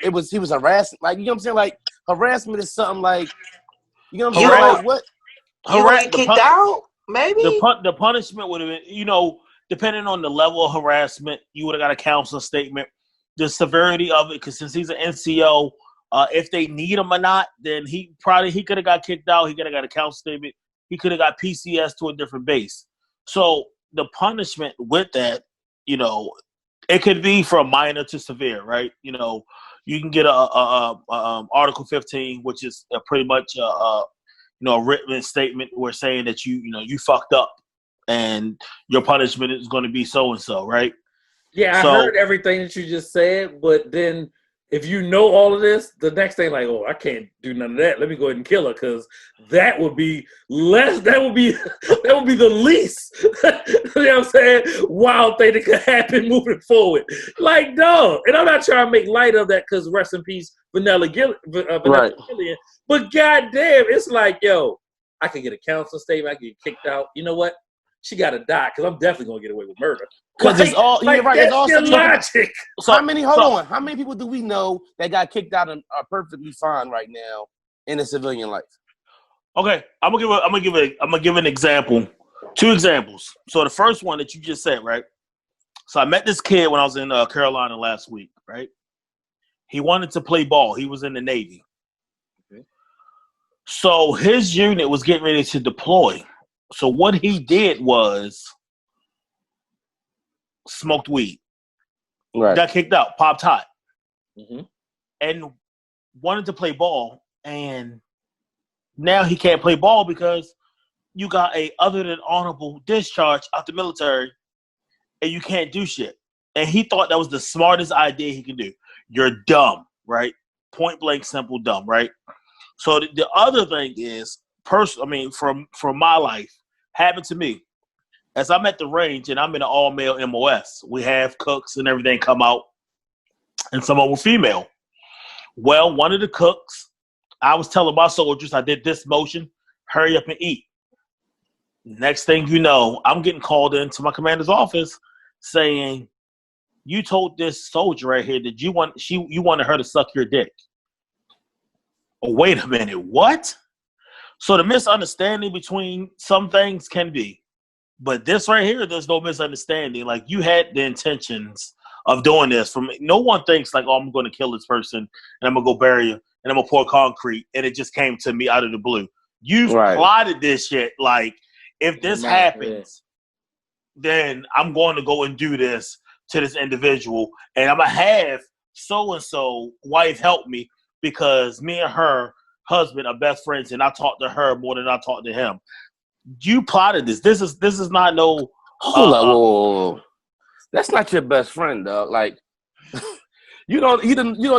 A: he was harassing? Like, you know what I'm saying? Like, harassment is something like, you know what I'm saying? Like, what?
C: You kicked out? Maybe?
D: The punishment would have been, you know, depending on the level of harassment, you would have got a counseling statement. The severity of it, because since he's an NCO, if they need him or not, then he could have got kicked out. He could have got a counseling statement. He could have got PCS to a different base. So the punishment with that, you know, it could be from minor to severe, right? You know, you can get a Article 15, which is pretty much a written statement where saying that you fucked up and your punishment is going to be so and so, right?
B: Yeah, I heard everything that you just said, but then if you know all of this, the next thing like, oh, I can't do none of that. Let me go ahead and kill her, because that would be less. That would be the least. You know what I'm saying? Wild thing that could happen moving forward. Like, no, and I'm not trying to make light of that because rest in peace, Vanilla Gillian. But goddamn, it's like, yo, I could get a counseling statement. I could get kicked out. You know what? She got to die because I'm definitely gonna get away with murder.
A: Because it's all it's all
B: logic.
A: So how many people do we know that got kicked out and are perfectly fine right now in a civilian life?
D: Okay, I'm gonna give an example. 2 examples. So the first one that you just said, right? So I met this kid when I was in Carolina last week, right? He wanted to play ball. He was in the Navy. Okay. So his unit was getting ready to deploy. So what he did was smoked weed. Right. Got kicked out, popped hot. Mm-hmm. And wanted to play ball. And now he can't play ball because you got a other than honorable discharge out the military and you can't do shit. And he thought that was the smartest idea he could do. You're dumb, right? Point blank, simple, dumb, right? So the other thing is, from my life, happened to me. As I'm at the range and I'm in an all-male MOS, we have cooks and everything come out, and some of them were female. Well, one of the cooks, I was telling my soldiers, I did this motion, hurry up and eat. Next thing you know, I'm getting called into my commander's office saying, you told this soldier right here that you wanted her to suck your dick. Oh, wait a minute, what? So the misunderstanding between some things can be. But this right here, there's no misunderstanding. Like, you had the intentions of doing this. No one thinks like, oh, I'm going to kill this person and I'm going to go bury you and I'm going to pour concrete. And it just came to me out of the blue. You've plotted this shit. Like, if this happens, then I'm going to go and do this to this individual. And I'm going to have so-and-so wife help me because me and her husband are best friends, and I talk to her more than I talk to him. You plotted this. This is not no.
A: Hold up, whoa. That's not your best friend, dog. Like, you don't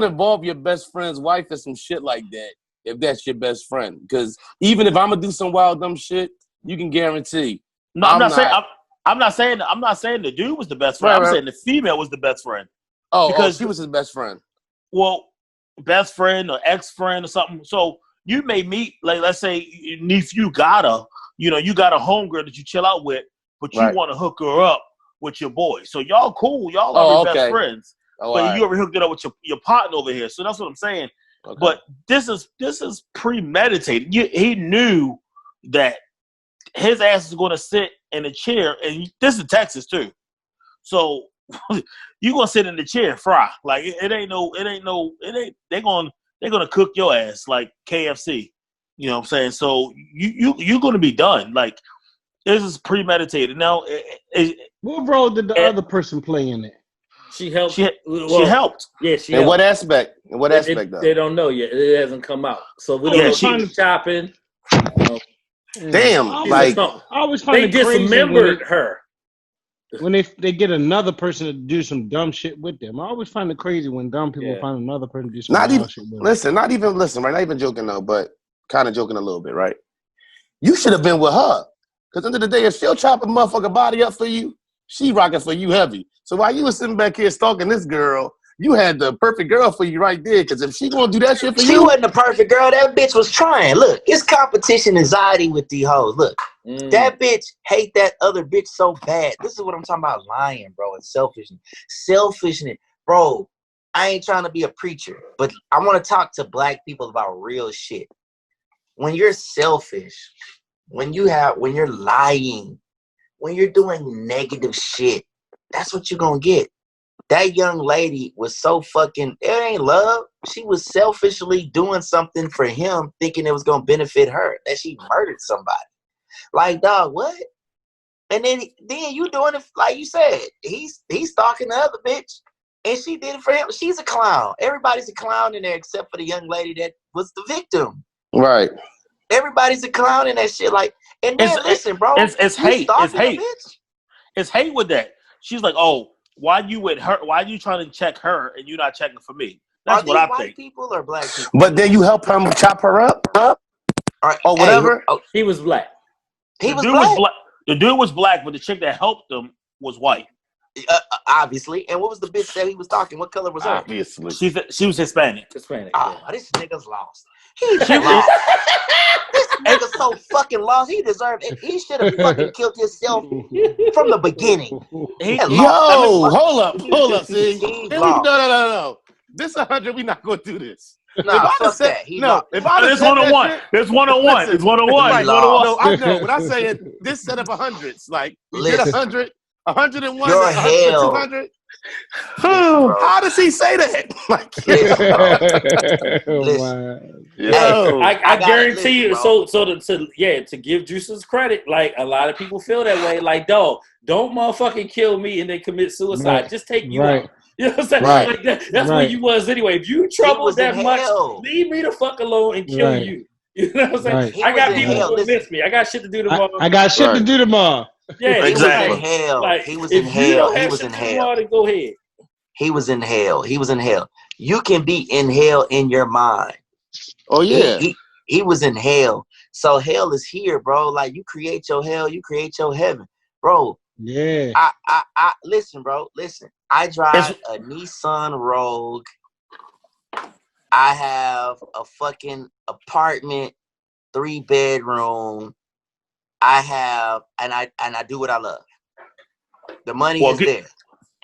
A: involve your best friend's wife in some shit like that if that's your best friend. Because even if I'm gonna do some wild dumb shit, you can guarantee.
D: No, I'm not saying the dude was the best friend.
A: Right,
D: I'm saying the female was the best friend.
A: Because she was his best friend.
D: Well, best friend or ex-friend or something. So you may meet, like, let's say, if you got a homegirl that you chill out with, but you want to hook her up with your boy. So y'all cool. Y'all are best friends. But you already hooked it up with your partner over here. So that's what I'm saying. Okay. But this is premeditated. He knew that his ass is going to sit in a chair, and this is Texas too. So you gonna sit in the chair and fry. Like they're gonna cook your ass like KFC. You know what I'm saying? So you're gonna be done. Like, this is premeditated. Now,
E: what role did the other person play in it?
B: She helped.
D: She helped.
B: Yeah, she
A: in
B: helped.
A: what aspect? In what aspect, though?
B: They don't know yet. It hasn't come out. So we don't know. She was shopping.
A: Damn, like
E: I always find
B: they dismembered her.
E: When they get another person to do some dumb shit with them. I always find it crazy when dumb people find another person to do some dumb shit with them.
A: Listen, right? Not even joking though, but kind of joking a little bit, right? You should have been with her. Because at the end of the day, if she'll chop a motherfucker body up for you, she rocking for you heavy. So while you was sitting back here stalking this girl, you had the perfect girl for you right there. Because if she gonna do that shit for you,
C: she wasn't the perfect girl. That bitch was trying. Look, it's competition anxiety with these hoes. Look, that bitch hate that other bitch so bad. This is what I'm talking about: lying, bro, and selfishness. Selfishness, bro. I ain't trying to be a preacher, but I want to talk to black people about real shit. When you're selfish, when you're lying, when you're doing negative shit, that's what you're gonna get. That young lady was so fucking, it ain't love. She was selfishly doing something for him, thinking it was gonna benefit her, that she murdered somebody. Like, dog, what? And then you doing it like you said. He's stalking the other bitch, and she did it for him. She's a clown. Everybody's a clown in there except for the young lady that was the victim.
A: Right.
C: Everybody's a clown in that shit. Like, and then listen, bro.
D: It's hate. It's hate. It's hate with that. She's like, oh, why you with her? Why you trying to check her and you not checking for me? That's what I think.
C: White people or black people?
A: But then you help him chop her up,
C: or
A: whatever.
B: He was black.
C: He was black.
D: The dude was black, but the chick that helped him was white.
C: Obviously. And what was the bitch that he was talking? What color was her?
A: Obviously.
D: She was Hispanic.
C: Oh, this nigga's lost. He's lost. This nigga's so fucking lost. He deserved it. He should have fucking killed himself from the beginning.
A: Hold up. See? No. This 100, we not gonna do this.
C: Nah, fuck that.
A: If I
D: it's 101. It's 101. It's 101.
A: No, I know, but I'm saying this set of 100s. Like, you get 100, 101, 100, 200. How does he say that? Like,
C: listen.
B: I guarantee you. So to give Juice's credit, like, a lot of people feel that way. Like, dog, don't motherfucking kill me and then commit suicide. Right. Just take you out. You know what I'm saying?
A: Right.
B: Like that's where you was anyway. If you troubled that much, leave me the fuck alone and kill you. You know what I'm saying? I got people who miss me. I got shit to do tomorrow.
E: I got shit to do tomorrow.
C: Yeah,
D: exactly.
C: He was in hell. He was in hell.
B: Go ahead.
C: He was in hell. He was in hell. You can be in hell in your mind.
A: Oh yeah.
C: He was in hell. So hell is here, bro. Like, you create your hell, you create your heaven, bro.
E: Yeah.
C: I listen, bro. Listen. I drive a Nissan Rogue. I have a fucking apartment, 3-bedroom. I have, and I do what I love. The money is there.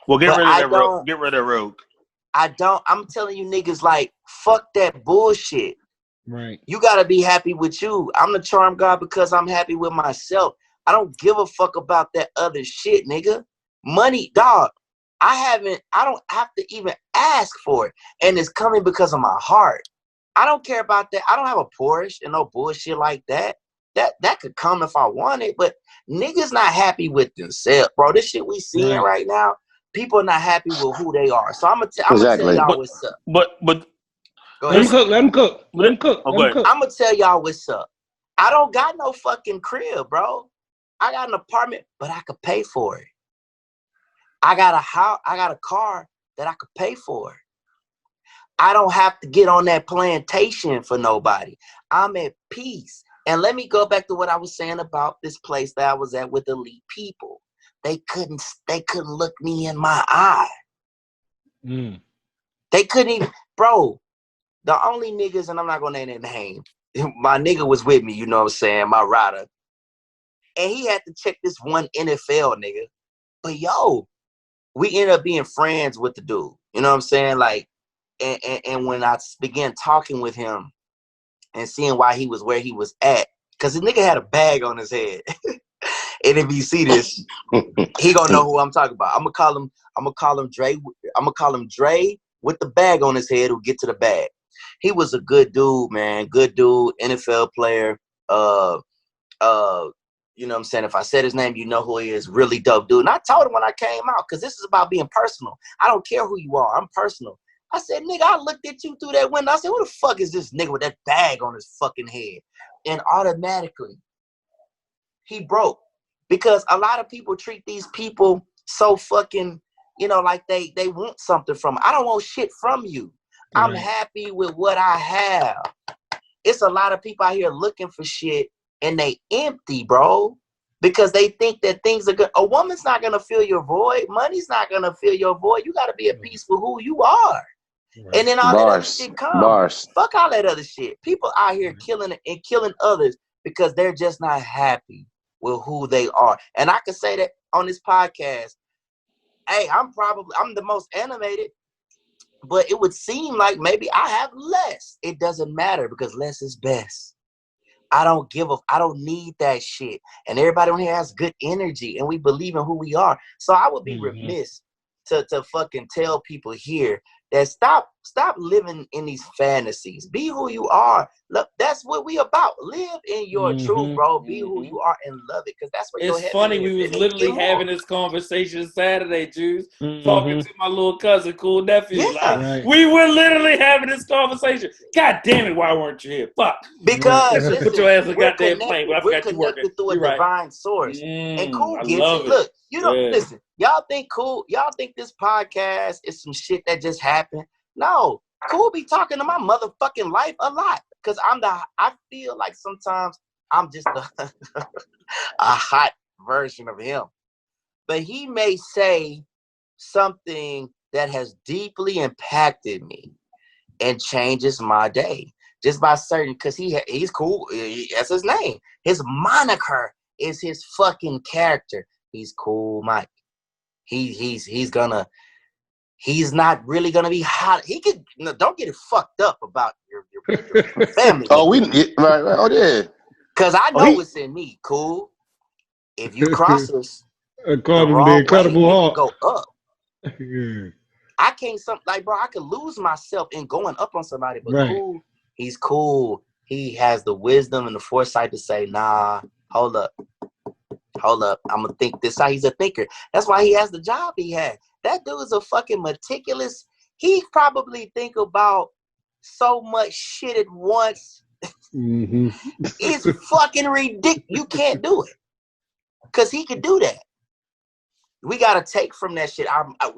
D: Well, get rid of that Rogue. Get rid of that Rogue.
C: I'm telling you niggas, like, fuck that bullshit.
E: Right.
C: You gotta be happy with you. I'm the charm god because I'm happy with myself. I don't give a fuck about that other shit, nigga. Money, dog. I don't have to even ask for it. And it's coming because of my heart. I don't care about that. I don't have a Porsche and no bullshit like that. That could come if I want it, but niggas not happy with themselves, bro. This shit we seeing right now, people are not happy with who they are. So I'm gonna tell y'all what's up.
D: But
E: Let him cook.
C: I'm gonna tell y'all what's up. I don't got no fucking crib, bro. I got an apartment, but I could pay for it. I got a house. I got a car that I could pay for. I don't have to get on that plantation for nobody. I'm at peace. And let me go back to what I was saying about this place that I was at with elite people. They couldn't look me in my eye. They couldn't even, bro. The only niggas, and I'm not gonna name their name, my nigga was with me, you know what I'm saying, my rider. And he had to check this one NFL nigga. But yo, we ended up being friends with the dude. You know what I'm saying? Like, and when I began talking with him and seeing why he was where he was at, because the nigga had a bag on his head. And if you see this, he gonna know who I'm talking about. I'm gonna call him Dre. I'm gonna call him Dre with the bag on his head who get to the bag. He was a good dude, man. Good dude, NFL player. You know what I'm saying? If I said his name, you know who he is. Really dope dude. And I told him when I came out, because this is about being personal. I don't care who you are. I'm personal. I said, nigga, I looked at you through that window. I said, who the fuck is this nigga with that bag on his fucking head? And automatically, he broke. Because a lot of people treat these people so fucking, you know, like they want something from. I don't want shit from you. Right. I'm happy with what I have. It's a lot of people out here looking for shit and they empty, bro. Because they think that things are good. A woman's not going to fill your void. Money's not going to fill your void. You got to be at peace with who you are. Right. And then all that other shit comes. Fuck all that other shit. People out here killing others because they're just not happy with who they are. And I can say that on this podcast, hey, I'm the most animated, but it would seem like maybe I have less. It doesn't matter because less is best. I don't need that shit. And everybody on here has good energy and we believe in who we are. So I would be remiss to fucking tell people here that stop living in these fantasies. Be who you are. Look, that's what we about. Live in your truth, bro. Be who you are and love it, because that's what
B: it's funny. We was literally having this conversation Saturday, Juice, talking to my little cousin, cool nephew. We were literally having this conversation. God damn it, why weren't you here? Fuck.
C: Because
B: listen, put your ass in the goddamn plane. But I forgot you working.
C: Through a divine source. And Cool gets it. Look, you don't listen. Y'all think this podcast is some shit that just happened? No. Cool be talking to my motherfucking life a lot. Because I feel like sometimes I'm just a hot version of him. But he may say something that has deeply impacted me and changes my day. Just by certain, because he's cool. That's his name. His moniker is his fucking character. He's Cool Mike. He's not really gonna be hot. He could don't get it fucked up about your family.
A: Right. Oh yeah.
C: Cause I know what's in me, Cool. If you cross us,
E: according to the Incredible Hulk,
C: go up. I can't bro. I could lose myself in going up on somebody, but Cool. He's cool. He has the wisdom and the foresight to say, nah, hold up. I'm going to think this out. He's a thinker. That's why he has the job he had. That dude is a fucking meticulous. He probably think about so much shit at once. It's fucking ridiculous. You can't do it. Because he could do that. We got to take from that shit.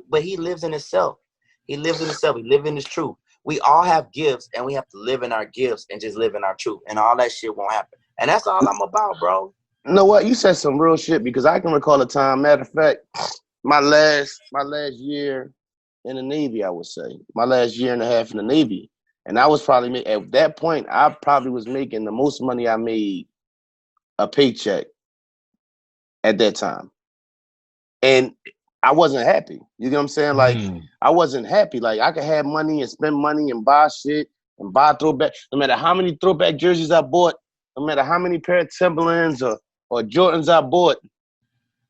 C: But he lives in himself. He lives in himself. He lives in his truth. We all have gifts, and we have to live in our gifts and just live in our truth. And all that shit won't happen. And that's all I'm about, bro.
A: You know what? You said some real shit, because I can recall a time. Matter of fact, my last year in the Navy, I would say. My last year and a half in the Navy. And I was probably, at that point, I probably was making the most money I made a paycheck at that time. And I wasn't happy. You know what I'm saying? Like, I wasn't happy. Like, I could have money and spend money and buy shit and buy throwback. No matter how many throwback jerseys I bought, no matter how many pair of Timberlands or Jordans I bought,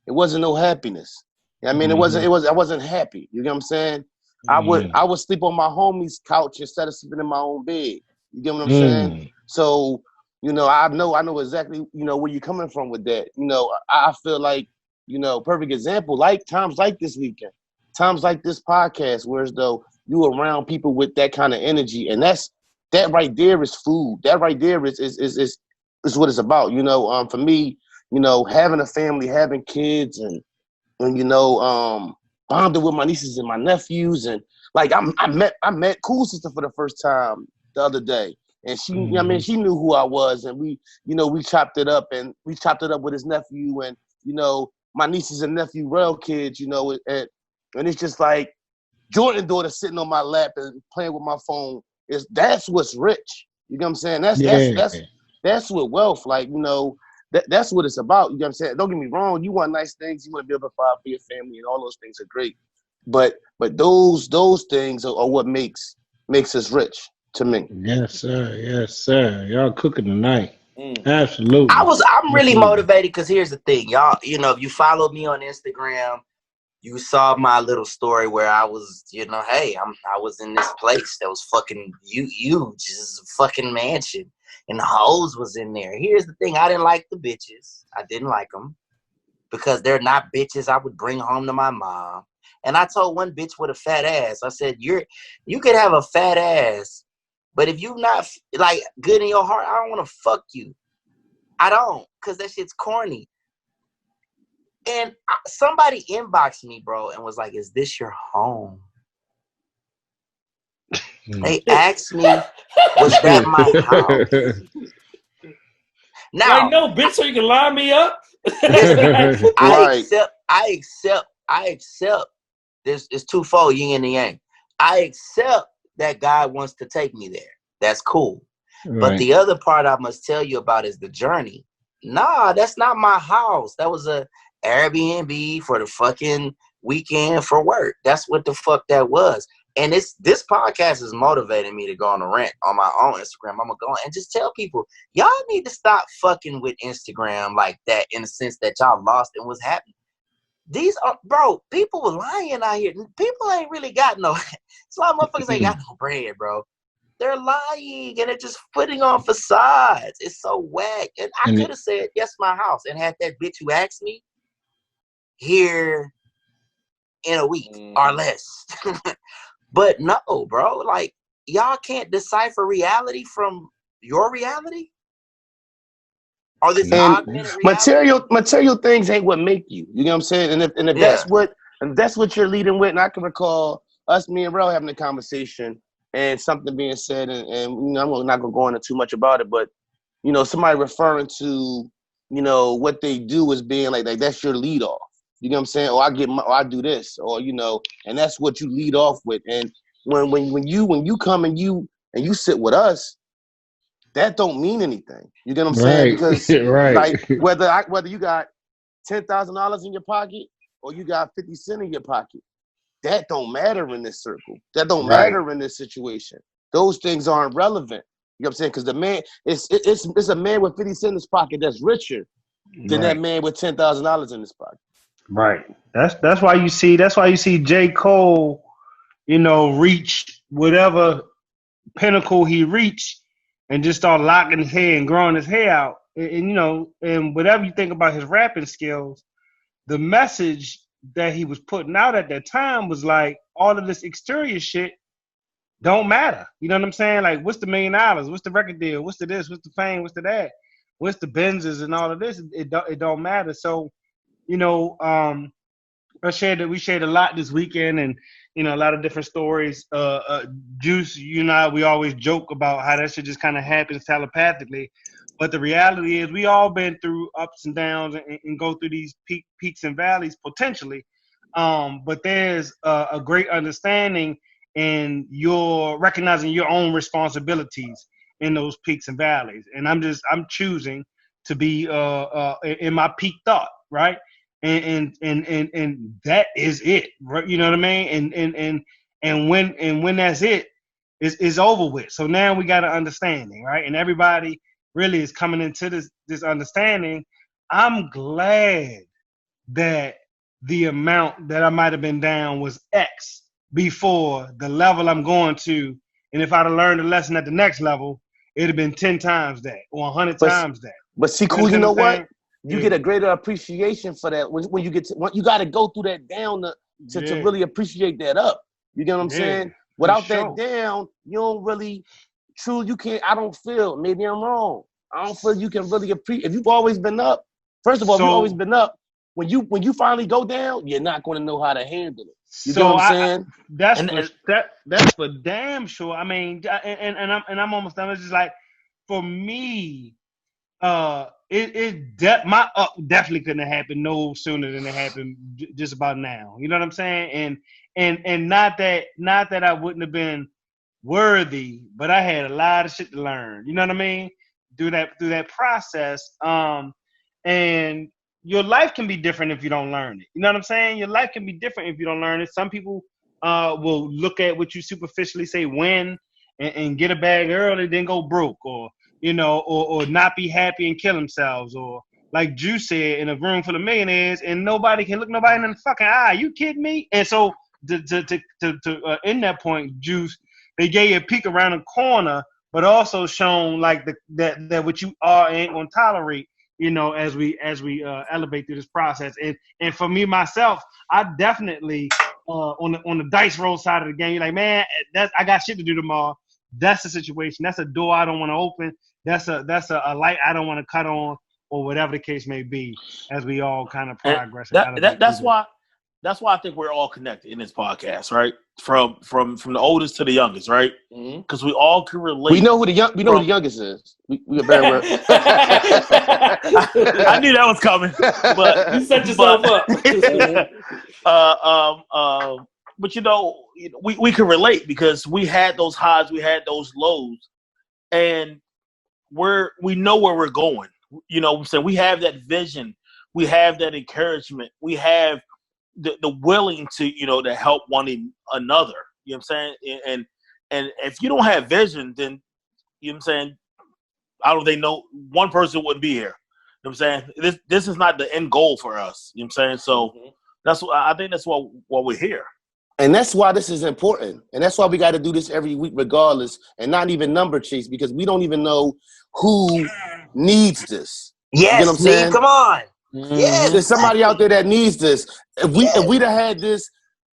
A: it wasn't no happiness. I mean, I wasn't happy. You know what I'm saying? I would sleep on my homie's couch instead of sleeping in my own bed. You get what I'm saying? So, you know, I know exactly, you know, where you're coming from with that. You know, I feel like, you know, perfect example, like times like this weekend, times like this podcast, whereas though you around people with that kind of energy, and that's that right there is food. That right there is what it's about. You know, for me, you know, having a family, having kids, and you know, bonding with my nieces and my nephews, and like I met Cool Sister for the first time the other day, and she, I mean, she knew who I was, and we, you know, we chopped it up with his nephew, and you know, my nieces and nephew, real kids, you know, and it's just like Jordan daughter sitting on my lap and playing with my phone. That's what's rich. You know what I'm saying? That's what wealth, like, you know. That's what it's about. You know what I'm saying? Don't get me wrong. You want nice things. You want to be able to provide for your family, and all those things are great. But those things are what makes us rich to me.
E: Yes, sir. Yes, sir. Y'all cooking tonight. Absolutely.
C: I'm really motivated because here's the thing, y'all. You know, if you follow me on Instagram, you saw my little story where I was, you know, hey, I was in this place that was fucking huge. This is a fucking mansion. And the hoes was in there. Here's the thing. I didn't like the bitches. I didn't like them because they're not bitches I would bring home to my mom. And I told one bitch with a fat ass, I said, you could have a fat ass, but if you not like good in your heart, I don't want to fuck you. I don't, because that shit's corny. And somebody inboxed me, bro, and was like, is this your home? They asked me, was that my house? Now,
B: like, no, bitch, so you can line me up?
C: I accept this. It's twofold, yin and yang. I accept that God wants to take me there. That's cool. Right. But the other part I must tell you about is the journey. Nah, that's not my house. That was a Airbnb for the fucking weekend for work. That's what the fuck that was. And this podcast is motivating me to go on a rant on my own Instagram. I'm going to go and just tell people, y'all need to stop fucking with Instagram like that, in the sense that y'all lost and what's happening. These are, bro, people were lying out here. People ain't really got no, it's a lot of motherfuckers ain't got no bread, bro. They're lying and they're just putting on facades. It's so whack. And I could have said, yes, my house, and had that bitch who asked me here in a week or less. But no, bro, like, y'all can't decipher reality from your reality? Or this augmented reality?
A: Material things ain't what make you. You know what I'm saying? And if that's what you're leading with, and I can recall me and Rel having a conversation and something being said, and you know, I'm not gonna go into too much about it, but you know, somebody referring to, you know, what they do as being like that's your lead off. You know what I'm saying? Or I do this, or you know, and that's what you lead off with. And when you come and you sit with us, that don't mean anything. You get what I'm saying? Because like whether you got $10,000 in your pocket or you got 50 cents in your pocket, that don't matter in this circle. That don't matter in this situation. Those things aren't relevant. You know what I'm saying? Because the man, it's a man with 50 cents in his pocket that's richer than that man with $10,000 in his pocket.
E: Right. That's why you see J. Cole, you know, reach whatever pinnacle he reached and just start locking his hair and growing his hair out. And you know, and whatever you think about his rapping skills, the message that he was putting out at that time was like, all of this exterior shit don't matter. You know what I'm saying? Like, what's the $1 million? What's the record deal? What's the this? What's the fame? What's the that? What's the Benzes and all of this? It don't matter. So, you know, we shared a lot this weekend, and you know, a lot of different stories. Juice, you and I, we always joke about how that shit just kind of happens telepathically, but the reality is we all been through ups and downs and go through these peaks and valleys potentially. But there's a great understanding in your recognizing your own responsibilities in those peaks and valleys, and I'm choosing to be in my peak thought, right? And that is it, right? You know what I mean? And when that's it, it's over with. So now we got an understanding, right? And everybody really is coming into this understanding. I'm glad that the amount that I might have been down was X before the level I'm going to, and if I'd have learned a lesson at the next level, it'd have been 10 times that or 100 times that.
A: But see, cool, you know what? You get a greater appreciation for that when you get to, you got to go through that down to really appreciate that up. You get what I'm saying? Without that down, you don't really true, you can't. I don't feel. Maybe I'm wrong. I don't feel you can really appreciate. If you've always been up, first of all, if you've always been up. When you finally go down, you're not going to know how to handle it. You know what I'm saying?
E: That's for damn sure. I mean, and I'm almost done. It's just like for me, my up definitely couldn't have happened no sooner than it happened just about now. You know what I'm saying? And not that I wouldn't have been worthy, but I had a lot of shit to learn. You know what I mean? Through that process. And your life can be different if you don't learn it. You know what I'm saying? Your life can be different if you don't learn it. Some people will look at what you superficially say win and get a bag early, then go broke, or or not be happy and kill themselves, or like Juice said, in a room full of millionaires and nobody can look nobody in the fucking eye. You kidding me? And so to in that point, Juice, they gave you a peek around the corner, but also shown like that what you are ain't gonna tolerate. As we elevate through this process, and for me myself, I definitely on the dice roll side of the game, you're like, man, I got shit to do tomorrow. That's the situation. That's a door I don't want to open. That's a light I don't want to cut on, or whatever the case may be. As we all kind of progress.
D: That's why I think we're all connected in this podcast, right? From the oldest to the youngest, right? Because we all can relate.
A: We know who the youngest is. We better work.
D: I knew that was coming, but
B: you set yourself up.
D: But we can relate because we had those highs, we had those lows, and we know where we're going. So we have that vision, we have that encouragement, we have the willing to to help one another. You know what I'm saying? And if you don't have vision, then you know what I'm saying, I don't think one person wouldn't be here. You know what I'm saying? This is not the end goal for us. You know what I'm saying? So I think that's why we're here.
A: And that's why this is important. And that's why we got to do this every week regardless, and not even number chase, because we don't even know who needs this.
C: Yes,
A: you know what I'm saying?
C: Come on. Yes.
A: There's somebody out there that needs this. If we'd have had this,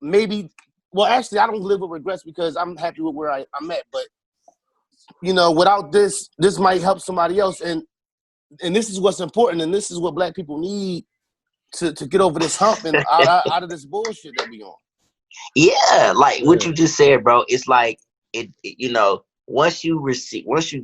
A: maybe. Well, actually, I don't live with regrets because I'm happy with where I'm at. But without this might help somebody else. And this is what's important, and this is what Black people need to get over this hump and out of this bullshit that we on.
C: Yeah, like what you just said, bro. It's like it once you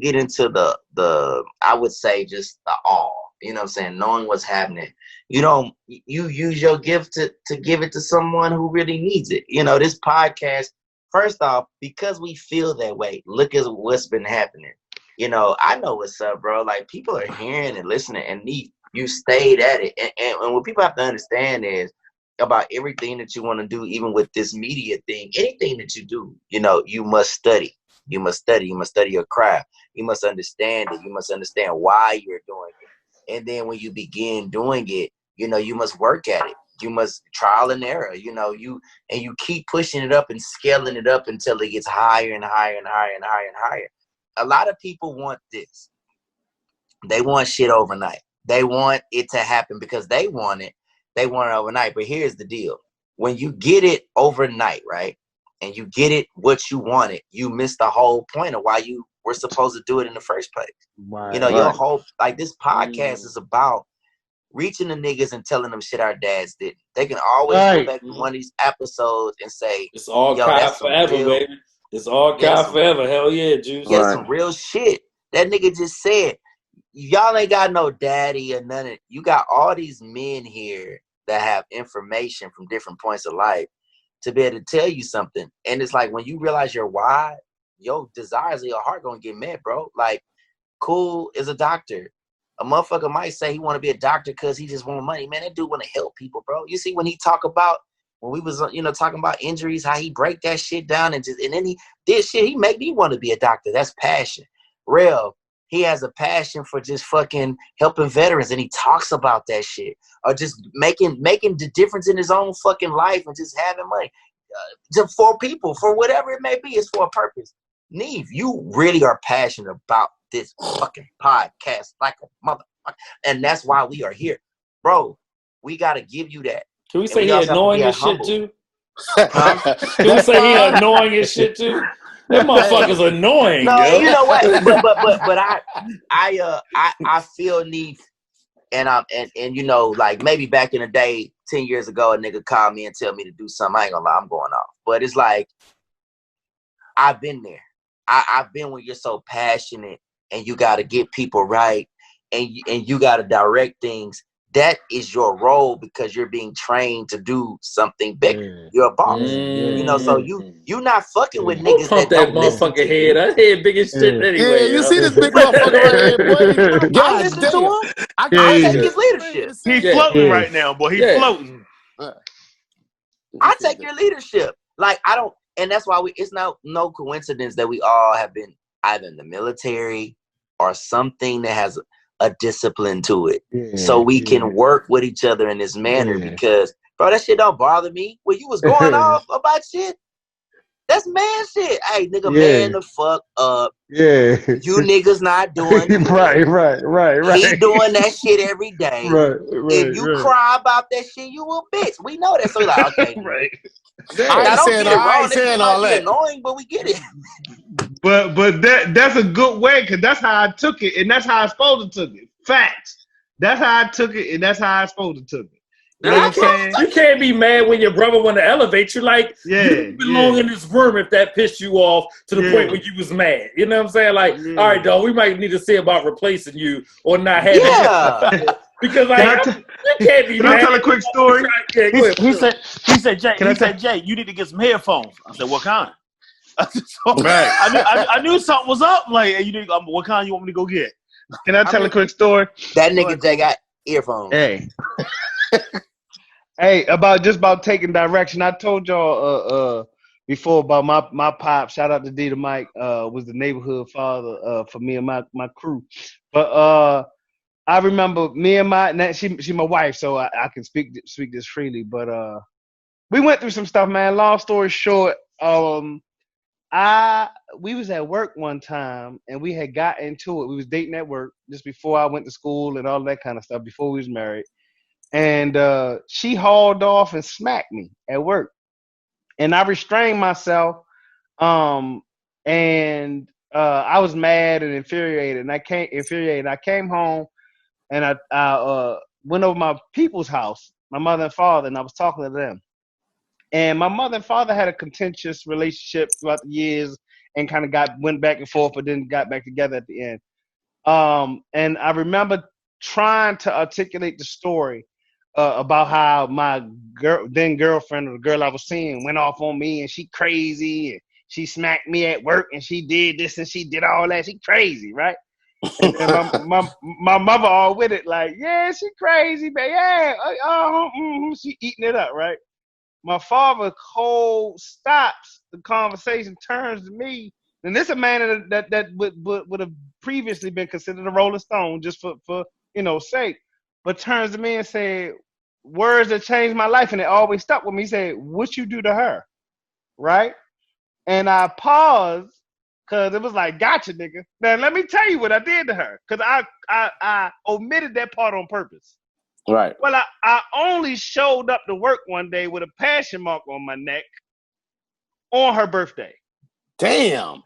C: get into the I would say just the awe. You know what I'm saying? Knowing what's happening. You use your gift to give it to someone who really needs it. This podcast, first off, because we feel that way, look at what's been happening. I know what's up, bro. Like, people are hearing and listening, and you stayed at it. And what people have to understand is about everything that you want to do, even with this media thing, anything that you do, you must study. You must study. You must study your craft. You must understand it. You must understand why you're doing it. And then when you begin doing it, you must work at it. You must trial and error, you keep pushing it up and scaling it up until it gets higher and higher and higher and higher and higher. A lot of people want this. They want shit overnight. They want it to happen because they want it. They want it overnight. But here's the deal. When you get it overnight, right, and you get it what you wanted, you miss the whole point of why you were supposed to do it in the first place.
E: Right,
C: your whole, like, this podcast is about reaching the niggas and telling them shit our dads didn't. They can always go back to one of these episodes and say,
B: it's all Kyle forever, baby. It's all Kyle forever. Hell yeah, Juice.
C: Yeah, some real shit. That nigga just said, y'all ain't got no daddy or none of it. You got all these men here that have information from different points of life to be able to tell you something. And it's like, when you realize your why, your desires of your heart gonna get met, bro. Like, Cool is a doctor. A motherfucker might say he want to be a doctor because he just want money. Man, that dude want to help people, bro. You see, when he talk about, when we was talking about injuries, how he break that shit down and then he did shit. He make me want to be a doctor. That's passion. Real. He has a passion for just fucking helping veterans, and he talks about that shit, or just making the difference in his own fucking life and just having money just for people, for whatever it may be. It's for a purpose. Neve, you really are passionate about this fucking podcast like a motherfucker, and that's why we are here, bro. We gotta give you that.
B: Can we say he annoying as shit too? Can we say he annoying as shit too? That motherfucker's annoying.
C: No,
B: yo.
C: you know what? But I feel need, and you know, like maybe back in the day, 10 years ago, a nigga called me and tell me to do something. I ain't gonna lie, I'm going off. But it's like I've been there. I've been when you're so passionate and you got to get people right, and you got to direct things. That is your role because you're being trained to do something bigger. You're a boss, you know. So you not fucking with niggas
B: pump
C: that don't
B: motherfucker head. That head big as shit anyway.
F: Yeah, you see this big motherfucker right here, boy.
C: I listen to him. I take his leadership.
D: He's floating right now, boy. He's floating.
C: I take your leadership. Like I don't, and that's why it's no coincidence that we all have been either in the military or something that has a discipline to it, so we can work with each other in this manner. Because, bro, that shit don't bother me. When you was going off about shit, that's man shit. Hey, nigga, man the fuck up.
E: Yeah.
C: You niggas not doing it.
E: Right.
C: He doing that shit every day.
E: Right.
C: If you cry about that shit, you a bitch. We know that. So we like, okay.
E: Right.
F: I ain't saying all that.
C: Annoying, but we get it.
E: But that's a good way, because that's how I took it, and that's how I supposed to took it. Facts. That's how I took it, and that's how I supposed to took it. You know what I'm saying?
B: You can't be mad when your brother want to elevate you. Like, you belong in this room if that pissed you off to the point where you was mad. You know what I'm saying? Like, all right, dog, we might need to see about replacing you or not having you. Because like, you can't be mad.
E: Can I tell a quick story?
D: He said, Jay, you need to get some headphones. I said, what kind? I knew something was up. Like, hey, what kind you want me to go get?
E: Can I tell a quick story?
C: That nigga Jay got earphones.
E: Hey. Hey, about taking direction. I told y'all before about my pop. Shout out to D to Mike. Was the neighborhood father for me and my crew. But I remember me and she my wife, so I can speak this freely. But we went through some stuff, man. Long story short, we was at work one time and we had got into it. We was dating at work just before I went to school and all that kind of stuff, before we was married. And she hauled off and smacked me at work. And I restrained myself. And I was mad and infuriated. And I came home and I went over my people's house, my mother and father, and I was talking to them. And my mother and father had a contentious relationship throughout the years and kind of went back and forth, but then got back together at the end. And I remember trying to articulate the story about how my then girlfriend, or the girl I was seeing, went off on me and she crazy and she smacked me at work and she did this and she did all that. She crazy, right? And my mother all with it, like, yeah, she crazy, but yeah, she eating it up, right? My father cold stops the conversation, turns to me, and this is a man that would have previously been considered a Rolling Stone, just for sake, but turns to me and said words that changed my life, and it always stuck with me. He said, "What you do to her?" Right? And I paused because it was like, "Gotcha, nigga." Now let me tell you what I did to her, because I omitted that part on purpose.
A: Right.
E: Well, I only showed up to work one day with a passion mark on my neck on her birthday.
A: Damn.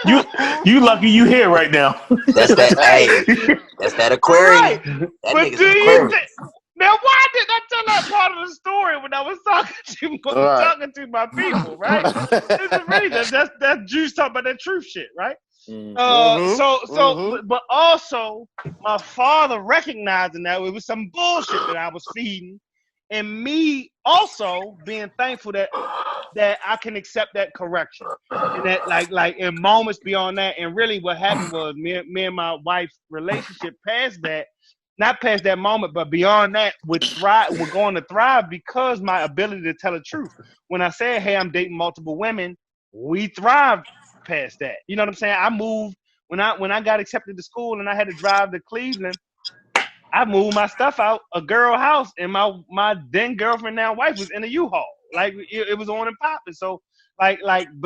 D: You lucky you here right now.
C: That's that Aquarius.
E: Right.
C: That
E: but
C: nigga's Aquarius.
E: Now, why did I tell that part of the story when I was talking to my people, right? There's a reason. That's Jews talking about that truth shit, right? But also my father recognizing that it was some bullshit that I was feeding, and me also being thankful that I can accept that correction, and that like in moments beyond that. And really what happened was me and my wife's relationship not past that moment, but beyond that, we're going to thrive because my ability to tell the truth. When I said, hey, I'm dating multiple women, we thrived past that. You know what I'm saying? I moved when I got accepted to school and I had to drive to Cleveland. I moved my stuff out a girl house, and my then girlfriend, now wife, was in a U-Haul. Like it was on and popping. So but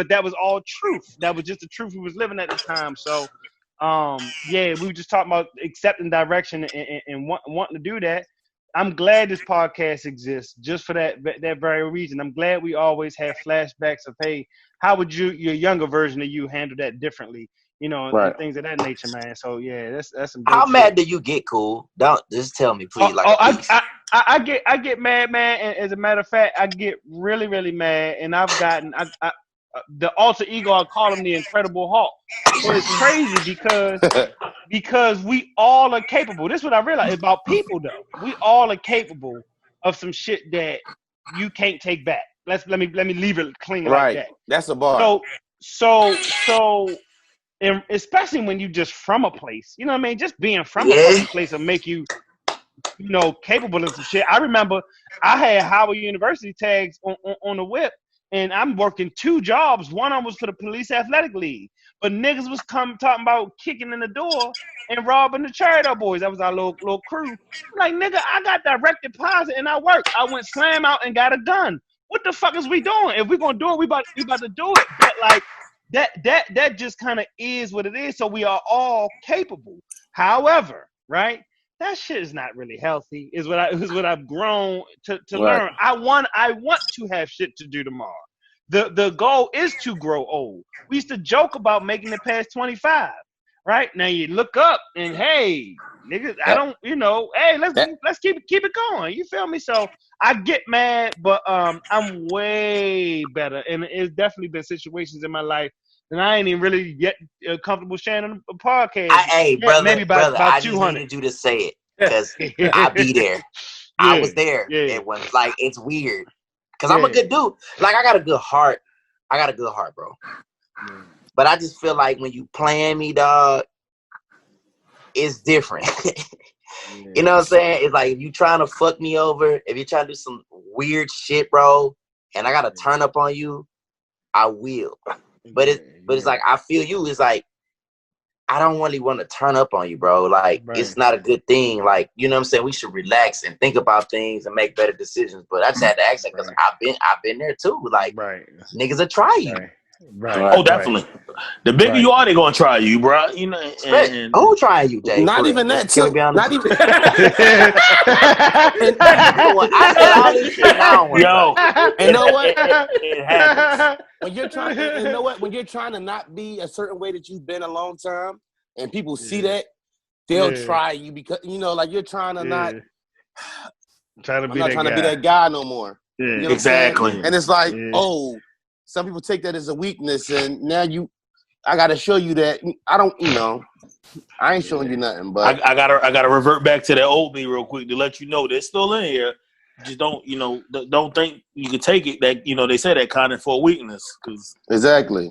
E: that was all truth. That was just the truth we was living at the time. So we were just talking about accepting direction and wanting to do that. I'm glad this podcast exists just for that very reason. I'm glad we always have flashbacks of, hey, how would your younger version of you handle that differently? You know, and things of that nature, man. So yeah, that's some.
C: How
E: shit.
C: mad do you get, Cool? Don't just tell me, please.
E: I get mad, man. And as a matter of fact, I get really, really mad. And I've gotten the alter ego. I call him the Incredible Hulk. And it's crazy because we all are capable. This is what I realize about people, though. We all are capable of some shit that you can't take back. Let me leave it clean like that.
A: That's a bar.
E: So. And especially when you just from a place, you know what I mean? Just being from a place will make you, capable of some shit. I remember I had Howard University tags on the whip, and I'm working 2 jobs. One of them was for the Police Athletic League. But niggas was talking about kicking in the door and robbing the Charity Boys. That was our little crew. I'm like, nigga, I got direct deposit and I worked. I went slam out and got a gun. What the fuck is we doing? If we're going to do it, we about to do it. But like, that just kind of is what it is. So we are all capable. However, right, that shit is not really healthy. Is what I've grown to learn. I want to have shit to do tomorrow. The goal is to grow old. We used to joke about making it past 25. Right now, you look up and hey, niggas, I don't, hey, let's keep it going. You feel me? So I get mad, but I'm way better, and it's definitely been situations in my life. And I ain't even really yet comfortable sharing on a podcast.
C: Brother,
E: maybe about
C: I
E: 200.
C: just needed you to say it because I'll be there. I was there.
E: Yeah.
C: It was like, it's weird because I'm a good dude. Like, I got a good heart. Bro. But I just feel like when you playing me, dog, it's different. You know what I'm saying? It's like if you trying to fuck me over, if you're trying to do some weird shit, bro, and I got to turn up on you, I will. But it's like, I feel you. It's like, I don't really want to turn up on you, bro. Like, it's not a good thing. Like, you know what I'm saying? We should relax and think about things and make better decisions. But I just had to ask that because I've been there too. Like, niggas will try you.
D: Oh, definitely. The bigger you are, they gonna try you, bro. You know, and
C: who trying you, Jay?
A: Not even that. Not even.
C: I said all this shit now.
D: Yo,
A: you know what?
D: It happens.
A: When you're trying, you know what? When you're trying to not be a certain way that you've been a long time, and people see that, they'll try you because like you're trying to not.
E: Trying to be
A: I'm not trying to be that guy no more.
E: Yeah,
A: you know
D: exactly.
A: And it's like, some people take that as a weakness, and now I gotta show you that I don't, I ain't showing you nothing. But
D: I gotta revert back to that old me real quick to let you know they're still in here. Just don't think you can take it that they say that kind of for a weakness, cause
A: exactly,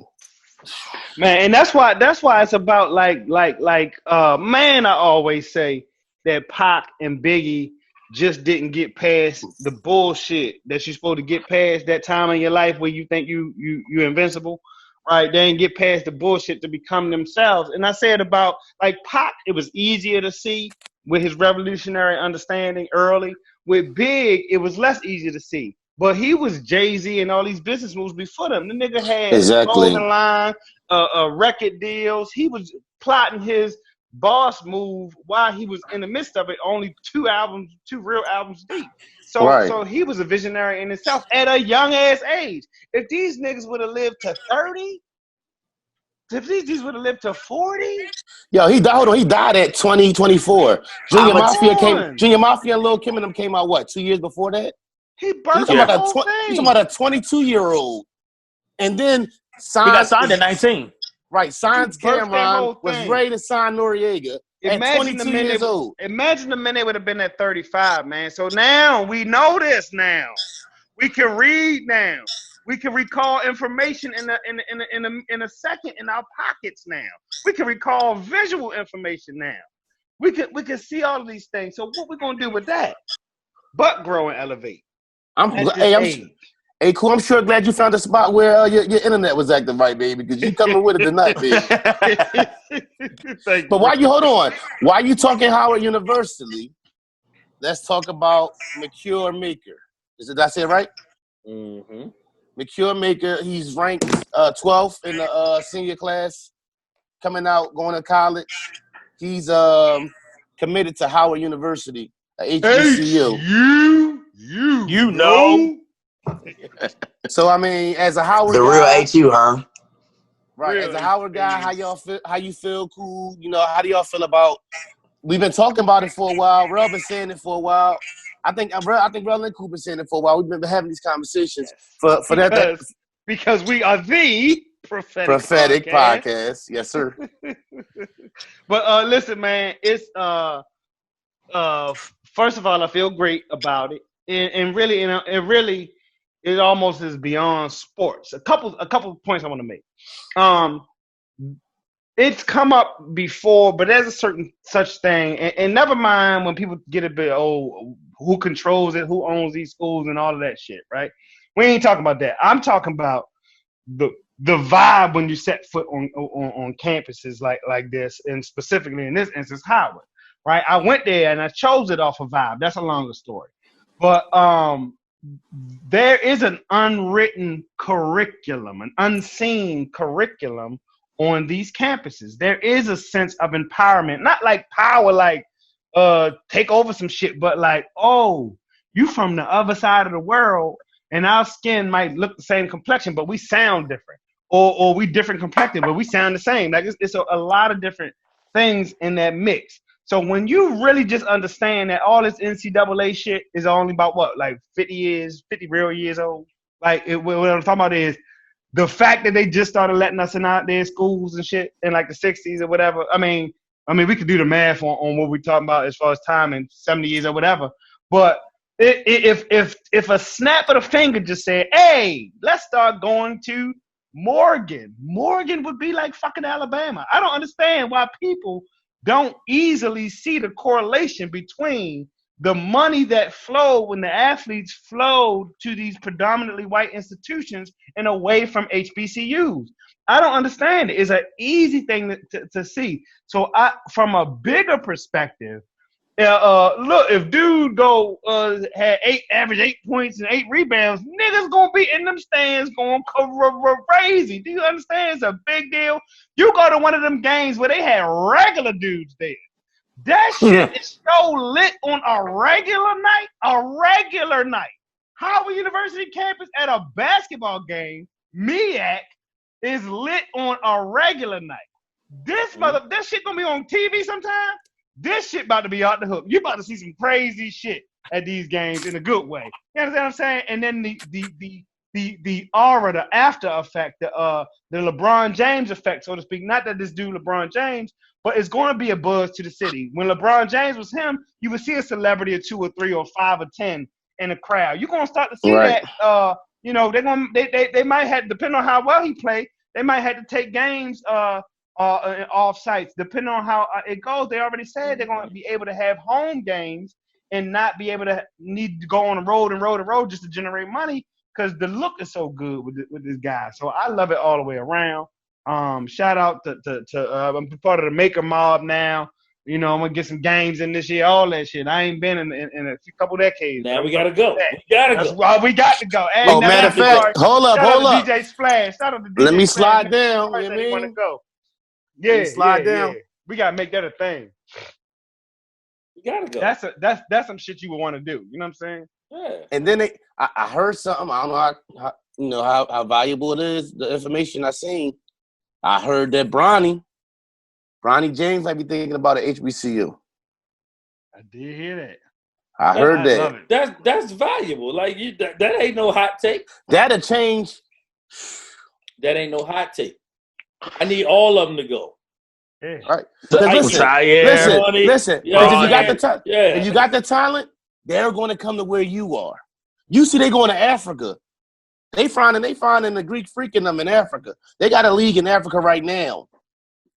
E: man, and that's why it's about man. I always say that Pac and Biggie just didn't get past the bullshit that you're supposed to get past that time in your life where you think you're invincible, right? They didn't get past the bullshit to become themselves. And I said about like Pac, it was easier to see with his revolutionary understanding early. With Big, it was less easy to see. But he was Jay-Z and all these business moves before them. The nigga had clothing line, record deals. He was plotting his boss move while he was in the midst of it, only 2 real albums deep. So he was a visionary in himself at a young ass age. If these niggas would have lived to 30, if these would have lived to 40,
A: yo, he died at 2024. Junior Mafia and Lil Kim and them came out 2 years before that?
E: He birthed the whole thing.
A: You're talking about a 22-year-old, and then
D: he got signed at 19.
A: Right, signs Cameron, was ready to sign Noriega at 22 years old.
E: Imagine the minute would have been at 35, man. So now we know this now. We can read now. We can recall information in a second in our pockets now. We can recall visual information now. We can see all of these things. So what we gonna do with that? But grow and elevate.
A: Hey, cool. I'm sure glad you found a spot where your internet was acting right, baby, because you coming with it tonight, baby. But hold on. Why are you talking Howard University? Let's talk about Makur Maker. Did I say it right?
B: Mm-hmm.
A: Makur Maker, he's ranked 12th in the senior class, coming out, going to college. He's committed to Howard University HBCU.
D: You know.
A: So I mean, as a Howard
C: the
A: guy,
C: real HU, huh?
A: Right. As a Howard guy, how y'all feel? How you feel? Cool. You know, how do y'all feel about? We've been talking about it for a while. Rel been saying it for a while. I think Rel and Coop been saying it for a while. We've been having these conversations
E: because we are the
A: prophetic podcast. Yes, sir.
E: But listen, man, it's first of all, I feel great about it, and really, it almost is beyond sports. A couple of points I want to make. It's come up before, but there's a certain such thing, and never mind when people get a bit, who controls it, who owns these schools, and all of that shit, right? We ain't talking about that. I'm talking about the vibe when you set foot on campuses like this, and specifically in this instance, Howard, right? I went there and I chose it off of vibe. That's a longer story, but there is an unwritten curriculum, an unseen curriculum on these campuses. There is a sense of empowerment, not like power, like take over some shit, but like, oh, you from the other side of the world, and our skin might look the same complexion, but we sound different, or we different complected, but we sound the same. Like it's a lot of different things in that mix. So when you really just understand that all this NCAA shit is only about what, like 50 real years old. Like what I'm talking about is the fact that they just started letting us in out their schools and shit in like the 60s or whatever. I mean, we could do the math on what we're talking about as far as time in 70 years or whatever. But if a snap of the finger just said, hey, let's start going to Morgan would be like fucking Alabama. I don't understand why people don't easily see the correlation between the money that flowed when the athletes flowed to these predominantly white institutions and away from HBCUs. I don't understand it. It's an easy thing to see. So from a bigger perspective, look, if dude had average 8 points and 8 rebounds, niggas gonna be in them stands going crazy. Do you understand? It's a big deal. You go to one of them games where they had regular dudes there. That shit is so lit on a regular night. Howard University campus at a basketball game, MEAC, is lit on a regular night. This shit gonna be on TV sometime. This shit about to be out the hook. You about to see some crazy shit at these games in a good way. You understand what I'm saying? And then the aura, the after effect, the LeBron James effect, so to speak. Not that this dude LeBron James, but it's going to be a buzz to the city. When LeBron James was him, you would see a celebrity or 2 or 3 or 5 or 10 in a crowd. You're gonna start to see that. They might have, depending on how well he played, they might have to take games off sites, depending on how it goes. They already said they're going to be able to have home games and not be able to need to go on the road just to generate money, because the look is so good with this guy. So I love it all the way around. Shout out to I'm part of the Maker Mob now. You know, I'm gonna get some games in this year, all that shit. I ain't been in a couple decades.
B: Now we gotta go.
E: We got to go. Hey,
A: matter of fact, hold up.
E: DJ Splash. Shout out to DJ
A: Let me
E: Splash.
A: slide down.
E: You know what I mean? Go.
A: Slide down.
E: Yeah. We gotta make that a thing.
B: You gotta go.
E: That's some shit you would want to do. You know what I'm saying?
B: Yeah.
A: And then I heard something. I don't know how valuable it is. The information I seen. I heard that Bronny James might be thinking about an HBCU.
E: I did hear that.
A: I heard that.
B: That's valuable. Like that ain't no hot take.
A: That'll change.
B: That ain't no hot take. I need all of them to go.
E: Yeah.
A: All right. Listen. If you got the talent, they're going to come to where you are. You see, they going to Africa. They finding the Greek freak in them in Africa. They got a league in Africa right now,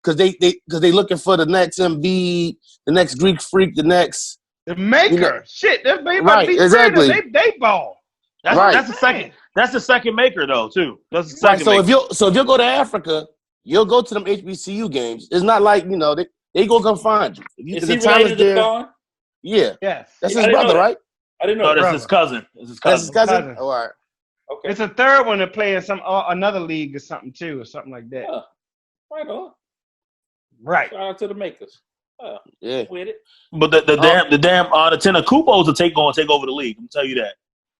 A: because they looking for the next Embiid, the next Greek freak, the
E: Maker.
A: You know,
E: shit, they
A: right? Exactly.
E: They ball.
D: That's the second. That's the second Maker though too. That's the second.
A: Right, so if you go to Africa, you'll go to them HBCU games. It's not like, they go come find you.
B: Is he related to Vaughn?
A: Yeah.
E: Yes.
A: That's his brother, right?
B: I didn't know.
D: No, that's his cousin.
A: That's his cousin. Oh, all right.
B: Okay.
E: It's a third one to play in some another league or something like that.
B: Right on.
E: Right.
B: Shout out to the Makers.
A: Yeah.
B: With it.
D: But the Tenacupos will take over the league. I'm tell you that,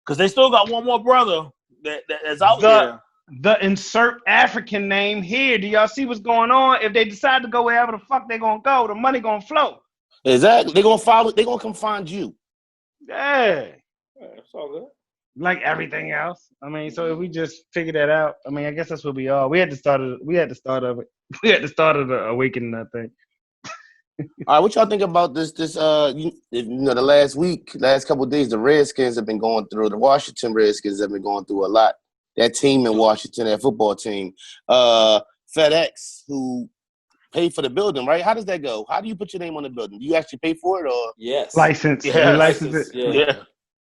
D: because they still got one more brother that's out there.
E: The insert African name here. Do y'all see what's going on? If they decide to go wherever the fuck they're gonna go, the money gonna flow.
A: Exactly. They're gonna follow. They're gonna come find you.
E: Yeah.
B: It's all good.
E: Like everything else. I mean, so if we just figure that out, I mean, I guess that's what we are. We had the start of the awakening, I think.
A: All right, what y'all think about this? The last couple of days, the Redskins have been going through. The Washington Redskins have been going through a lot. That team in Washington, that football team, FedEx, who paid for the building, right? How does that go? How do you put your name on the building? Do you actually pay for it, or
E: license?
D: Yeah,
E: license it.
D: Yeah.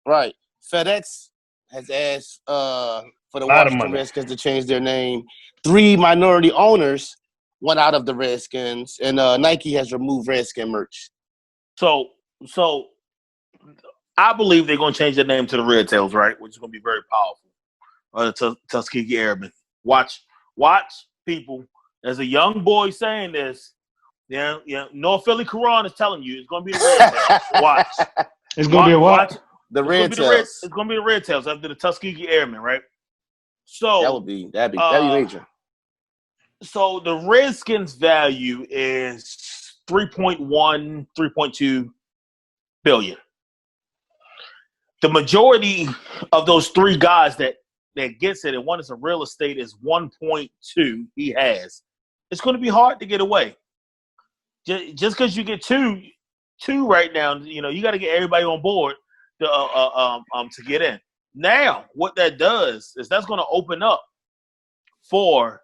A: Right. FedEx has asked for the Washington Redskins to change their name. 3 minority owners went out of the Redskins, and Nike has removed Redskin merch.
D: So I believe they're going to change their name to the Red Tails, right? Which is going to be very powerful. Tuskegee Airmen. Watch, people. As a young boy saying this, North Philly Quran is telling you it's going to be the Red Tails. Watch.
E: It's going to be a what?
A: The Red Tails.
D: It's going to be the Red Tails after the Tuskegee Airmen, right? So
A: that'd be major.
D: So the Redskins' value is 3.1, 3.2 billion. The majority of those 3 guys that gets it, and one is a real estate, is 1.2 he has. It's going to be hard to get away. Just because you get two right now, you got to get everybody on board to get in. Now, what that does is that's going to open up for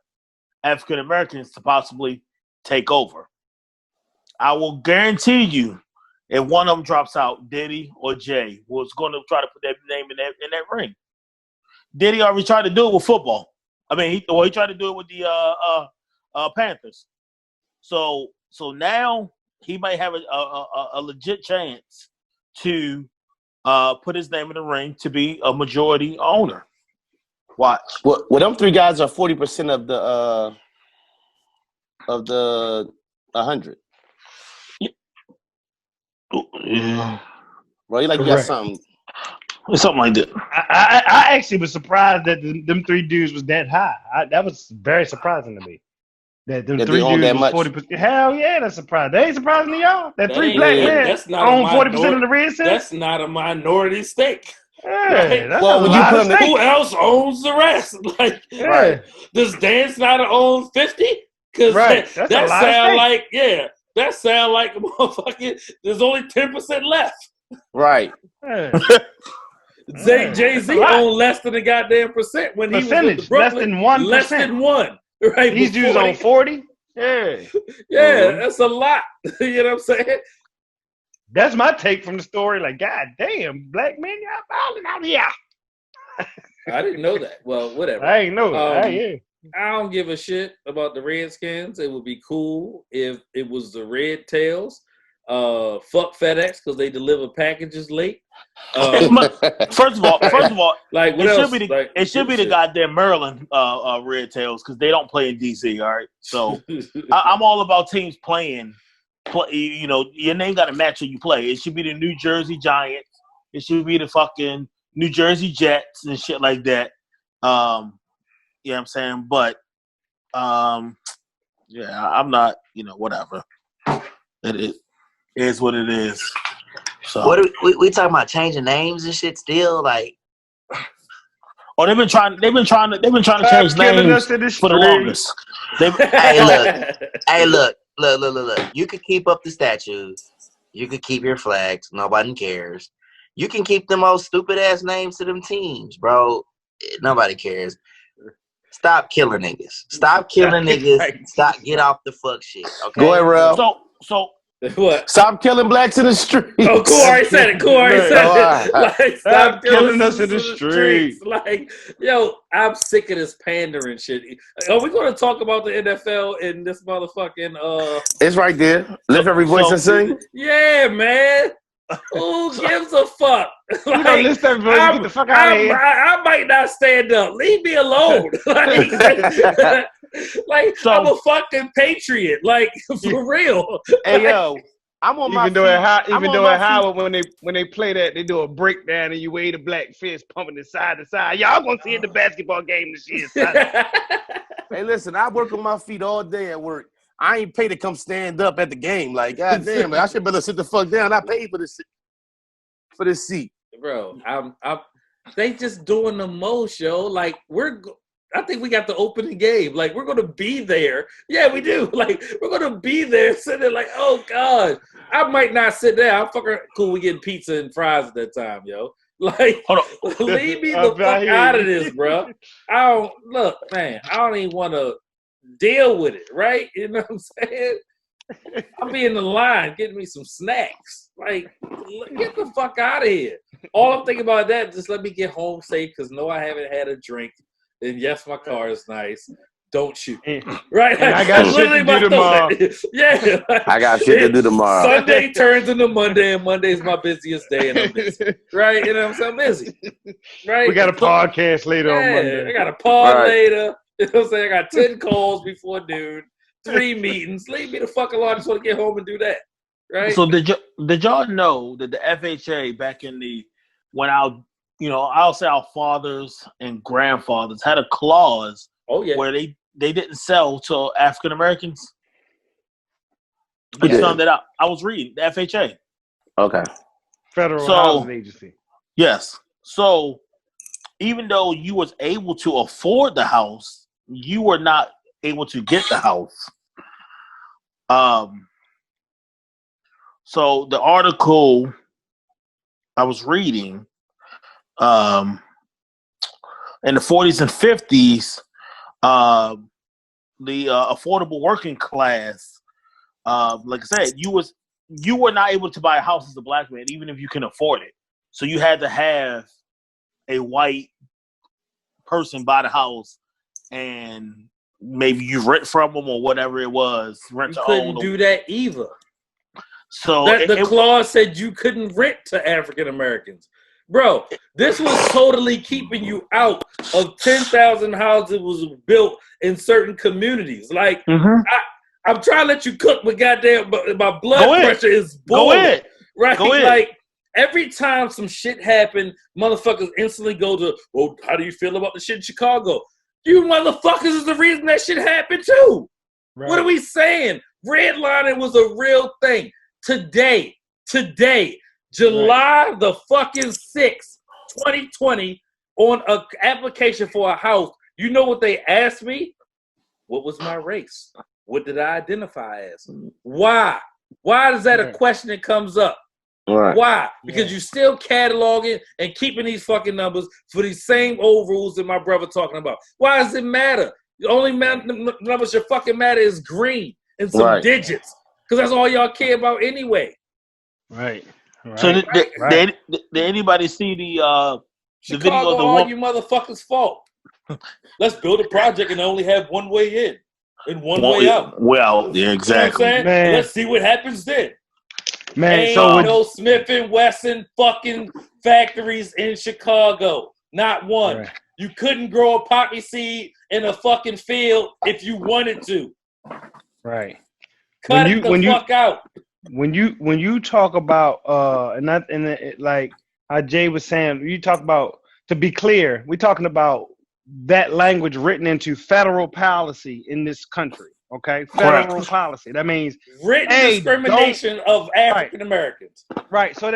D: African Americans to possibly take over. I will guarantee you, if one of them drops out, Diddy or Jay was going to try to put that name in that ring. Diddy already tried to do it with football. I mean, he tried to do it with the Panthers. So now he might have a legit chance to put his name in the ring to be a majority owner. Watch.
A: Well, them 3 guys are 40% of the 100.
D: Yeah.
A: Bro, you got something.
D: Something like that.
E: I actually was surprised that them 3 dudes was that high. That was very surprising to me. That them 3 dudes was 40%. Hell yeah, that's surprising. They ain't surprising to y'all. That 3 black men own 40% of the Redskins.
B: That's not a minority stake.
E: Yeah,
B: right? Well, when you put them, who else owns the rest? Does Dance not own 50? Because that sound like that sound like a motherfucking. There's only 10% left.
A: Right.
B: Jay-Z owned less than a goddamn percent when he was in Brooklyn.
E: Less than 1%.
B: Less than 1. Right.
E: These dudes on 40. Yeah.
B: That's a lot. You know what I'm saying?
E: That's my take from the story. Like, God damn, black men, y'all balling out here.
B: I didn't know that. Well, whatever.
E: I ain't know that.
B: I don't give a shit about the Redskins. It would be cool if it was the Red Tails. Fuck FedEx because they deliver packages late.
D: First of all,
B: like
D: it should be the goddamn Maryland Red Tails because they don't play in DC. All right, so I'm all about teams playing. Your name got to match who you play. It should be the New Jersey Giants. It should be the fucking New Jersey Jets and shit like that. You know what I'm saying? But I'm not. Whatever. It is what it is. So
C: what we talking about changing names and shit still? Like,
D: they've been trying to change names for the longest.
C: Hey, look. You could keep up the statues. You could keep your flags. Nobody cares. You can keep them old stupid ass names to them teams, bro. Nobody cares. Stop killing niggas. Stop killing niggas. Stop. Get off the fuck shit. Okay.
A: Go ahead, Ralph.
D: So.
B: What?
A: Stop killing blacks in the streets.
B: Oh, Corey said it. Like,
E: stop killing us in the streets.
B: Like, yo, I'm sick of this pandering shit. Are we going to talk about the NFL in this motherfucking?
A: It's right there. Lift every voice and sing.
B: Yeah, man. Who gives a fuck?
E: Like, lift every voice. Get the fuck out of here.
B: I might not stand up. Leave me alone. Like I'm a fucking patriot. Like, for real.
A: Hey, yo. I'm on my feet.
E: Even though at Howard, when they play that, they do a breakdown and you wave a black fist pumping it side to side. Y'all gonna see it the basketball game this year.
A: Hey, listen, I work on my feet all day at work. I ain't paid to come stand up at the game. Like, goddamn, man, I should better sit the fuck down. I paid for this seat,
B: bro. They just doing the most, yo. Like I think we got the opening game. Like, we're going to be there. Yeah, we do. Like, we're going to be there sitting there like, oh, God. I might not sit there. I'm fucking cool. We getting pizza and fries at that time, yo. Like, leave me the fuck out of this, bro. I don't even want to deal with it, right? You know what I'm saying? I'll be in the line getting me some snacks. Like, get the fuck out of here. All I'm thinking about that, just let me get home safe because no, I haven't had a drink. And yes, my car is nice. Don't shoot. Right?
E: And I got shit to do tomorrow.
B: Yeah.
A: I got shit to do tomorrow.
B: Sunday turns into Monday, and Monday's my busiest day, and I'm busy. Right? You know what I'm saying? I'm busy. Right?
E: We got a podcast later on Monday.
B: I got a pod later. You know what I'm saying? I got 10 calls before noon, 3 meetings. Leave me the fuck alone. I just want to get home and do that. Right?
D: So did y'all know that the FHA back in I'll say our fathers and grandfathers had a clause where they didn't sell to African Americans? I found that out. I was reading the FHA.
A: Okay.
E: Federal Housing Agency.
D: Yes. So even though you was able to afford the house, you were not able to get the house. So the article I was reading, in the 40s and 50s, the affordable working class, like I said, you were not able to buy a house as a black man, even if you can afford it. So you had to have a white person buy the house, and maybe you rent from them or whatever it was.
B: You couldn't do that either.
D: So
B: the clause said you couldn't rent to African Americans. Bro, this was totally keeping you out of 10,000 houses was built in certain communities. Like, I'm trying to let you cook, but goddamn, my blood pressure is boiling. Right? Like, every time some shit happened, motherfuckers instantly go to, well, how do you feel about the shit in Chicago? You motherfuckers is the reason that shit happened too. Right. What are we saying? Redlining was a real thing. Today, July the fucking 6th, 2020, on an application for a house, you know what they asked me? What was my race? What did I identify as? Why? Why is that a question that comes up?
A: Right.
B: Why? Because you're still cataloging and keeping these fucking numbers for these same old rules that my brother talking about. Why does it matter? The only numbers that fucking matter is green and some digits. Because that's all y'all care about anyway.
E: Right.
D: So did anybody see the video of the
B: all you motherfuckers' fault? Let's build a project and only have one way in and one way out.
D: Well, yeah, exactly.
B: You know what I'm saying? Let's see what happens then.
E: Man,
B: ain't no Smith & Wesson fucking factories in Chicago. Not one. Right. You couldn't grow a poppy seed in a fucking field if you wanted to.
E: Right.
B: Cut the fuck out.
E: When you talk about like how Jay was saying, you talk about, to be clear, we're talking about that language written into federal policy in this country. Okay, federal policy. That means
B: written discrimination of African Americans.
E: Right. So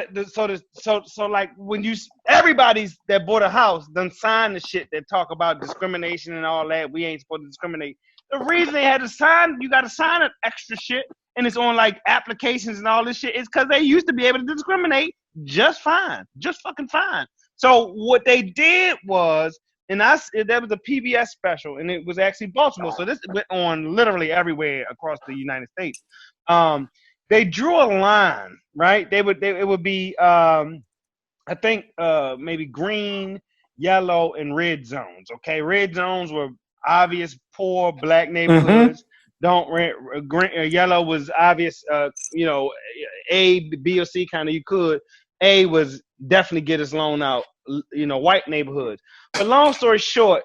E: like when everybody's that bought a house done sign the shit that talk about discrimination and all that. We ain't supposed to discriminate. The reason they had to sign, you got to sign an extra shit, and it's on like applications and all this shit, is because they used to be able to discriminate just fine, just fucking fine. So what they did was, and there was a PBS special, and it was actually Baltimore. So this went on literally everywhere across the United States. They drew a line, right? It would be, I think maybe green, yellow, and red zones. Okay, red zones were obvious poor black neighborhoods. Don't rent. Green, yellow was obvious. A, B, or C kind of you could. A was definitely get his loan out. White neighborhoods. But long story short,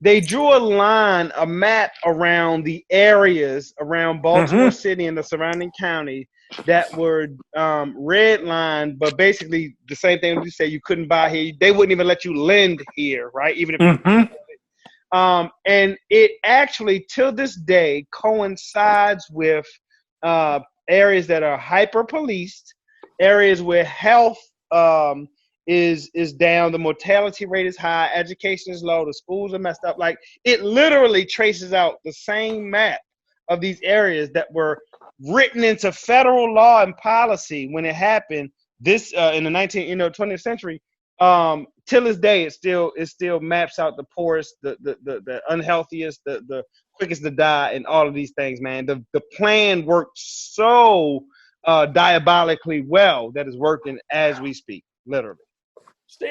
E: they drew a map around the areas around Baltimore City and the surrounding county that were redlined, but basically the same thing you say you couldn't buy here. They wouldn't even let you lend here, right? Even if and it actually, till this day, coincides with areas that are hyper-policed, areas where health is down, the mortality rate is high, education is low, the schools are messed up. Like, it literally traces out the same map of these areas that were written into federal law and policy when it happened. This in the 20th century. Till this day, it still maps out the poorest, the unhealthiest, the quickest to die, and all of these things, man. The plan worked so diabolically well that is working as we speak, literally.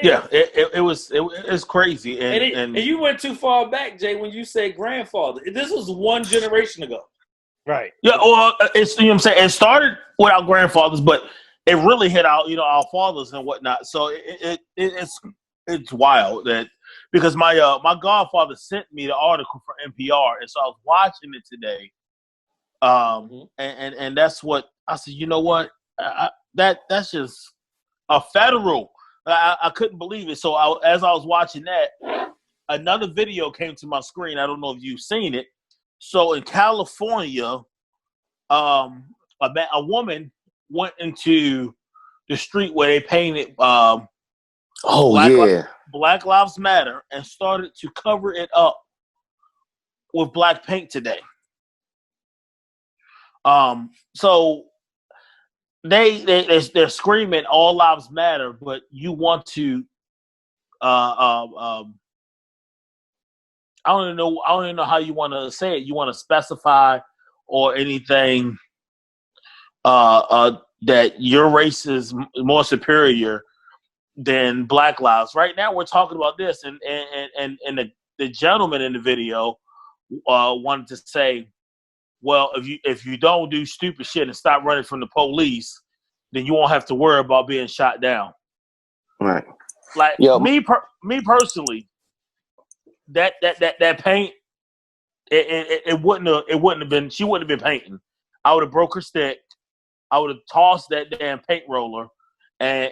D: Yeah, it's crazy,
B: and you went too far back, Jay, when you said grandfather. This was one generation ago,
E: right?
D: Yeah, well, it's what I'm saying. It started with our grandfathers, but it really hit out, our fathers and whatnot. So it's wild that, because my godfather sent me the article for NPR, and so I was watching it today. And that's what I said. You know what? That's just a federal. I couldn't believe it. So as I was watching that, another video came to my screen. I don't know if you've seen it. So in California, a woman went into the street where they painted Black Lives Matter and started to cover it up with black paint today. So they're screaming all lives matter, but you want to I don't even know how you want to say it. You want to specify or anything that your race is more superior than black lives. Right now we're talking about this, and the gentleman in the video wanted to say, well, if you don't do stupid shit and stop running from the police, then you won't have to worry about being shot down.
A: Right.
D: Like, me personally, that paint, it wouldn't have been. She wouldn't have been painting. I would have broke her stick. I would have tossed that damn paint roller, and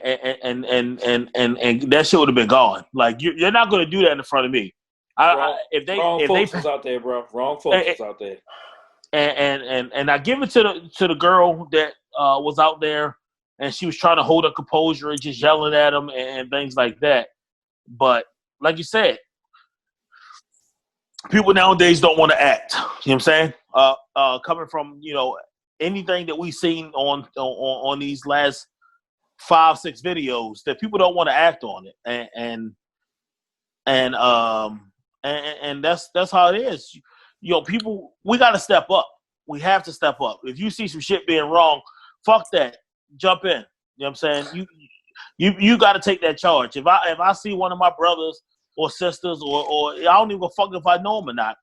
D: that shit would have been gone. Like, you're not going to do that in front of me.
B: Wrong folks is out there, bro. Wrong folks is out there.
D: And I give it to the girl that was out there, and she was trying to hold her composure and just yelling at him and things like that. But like you said, people nowadays don't want to act. You know what I'm saying? Coming from anything that we've seen on these last 5-6 videos, that people don't want to act on it, and that's how it is. People, we got to step up. We have to step up. If you see some shit being wrong, fuck that. Jump in. You know what I'm saying? You got to take that charge. If I see one of my brothers or sisters, or I don't even fuck if I know them or not,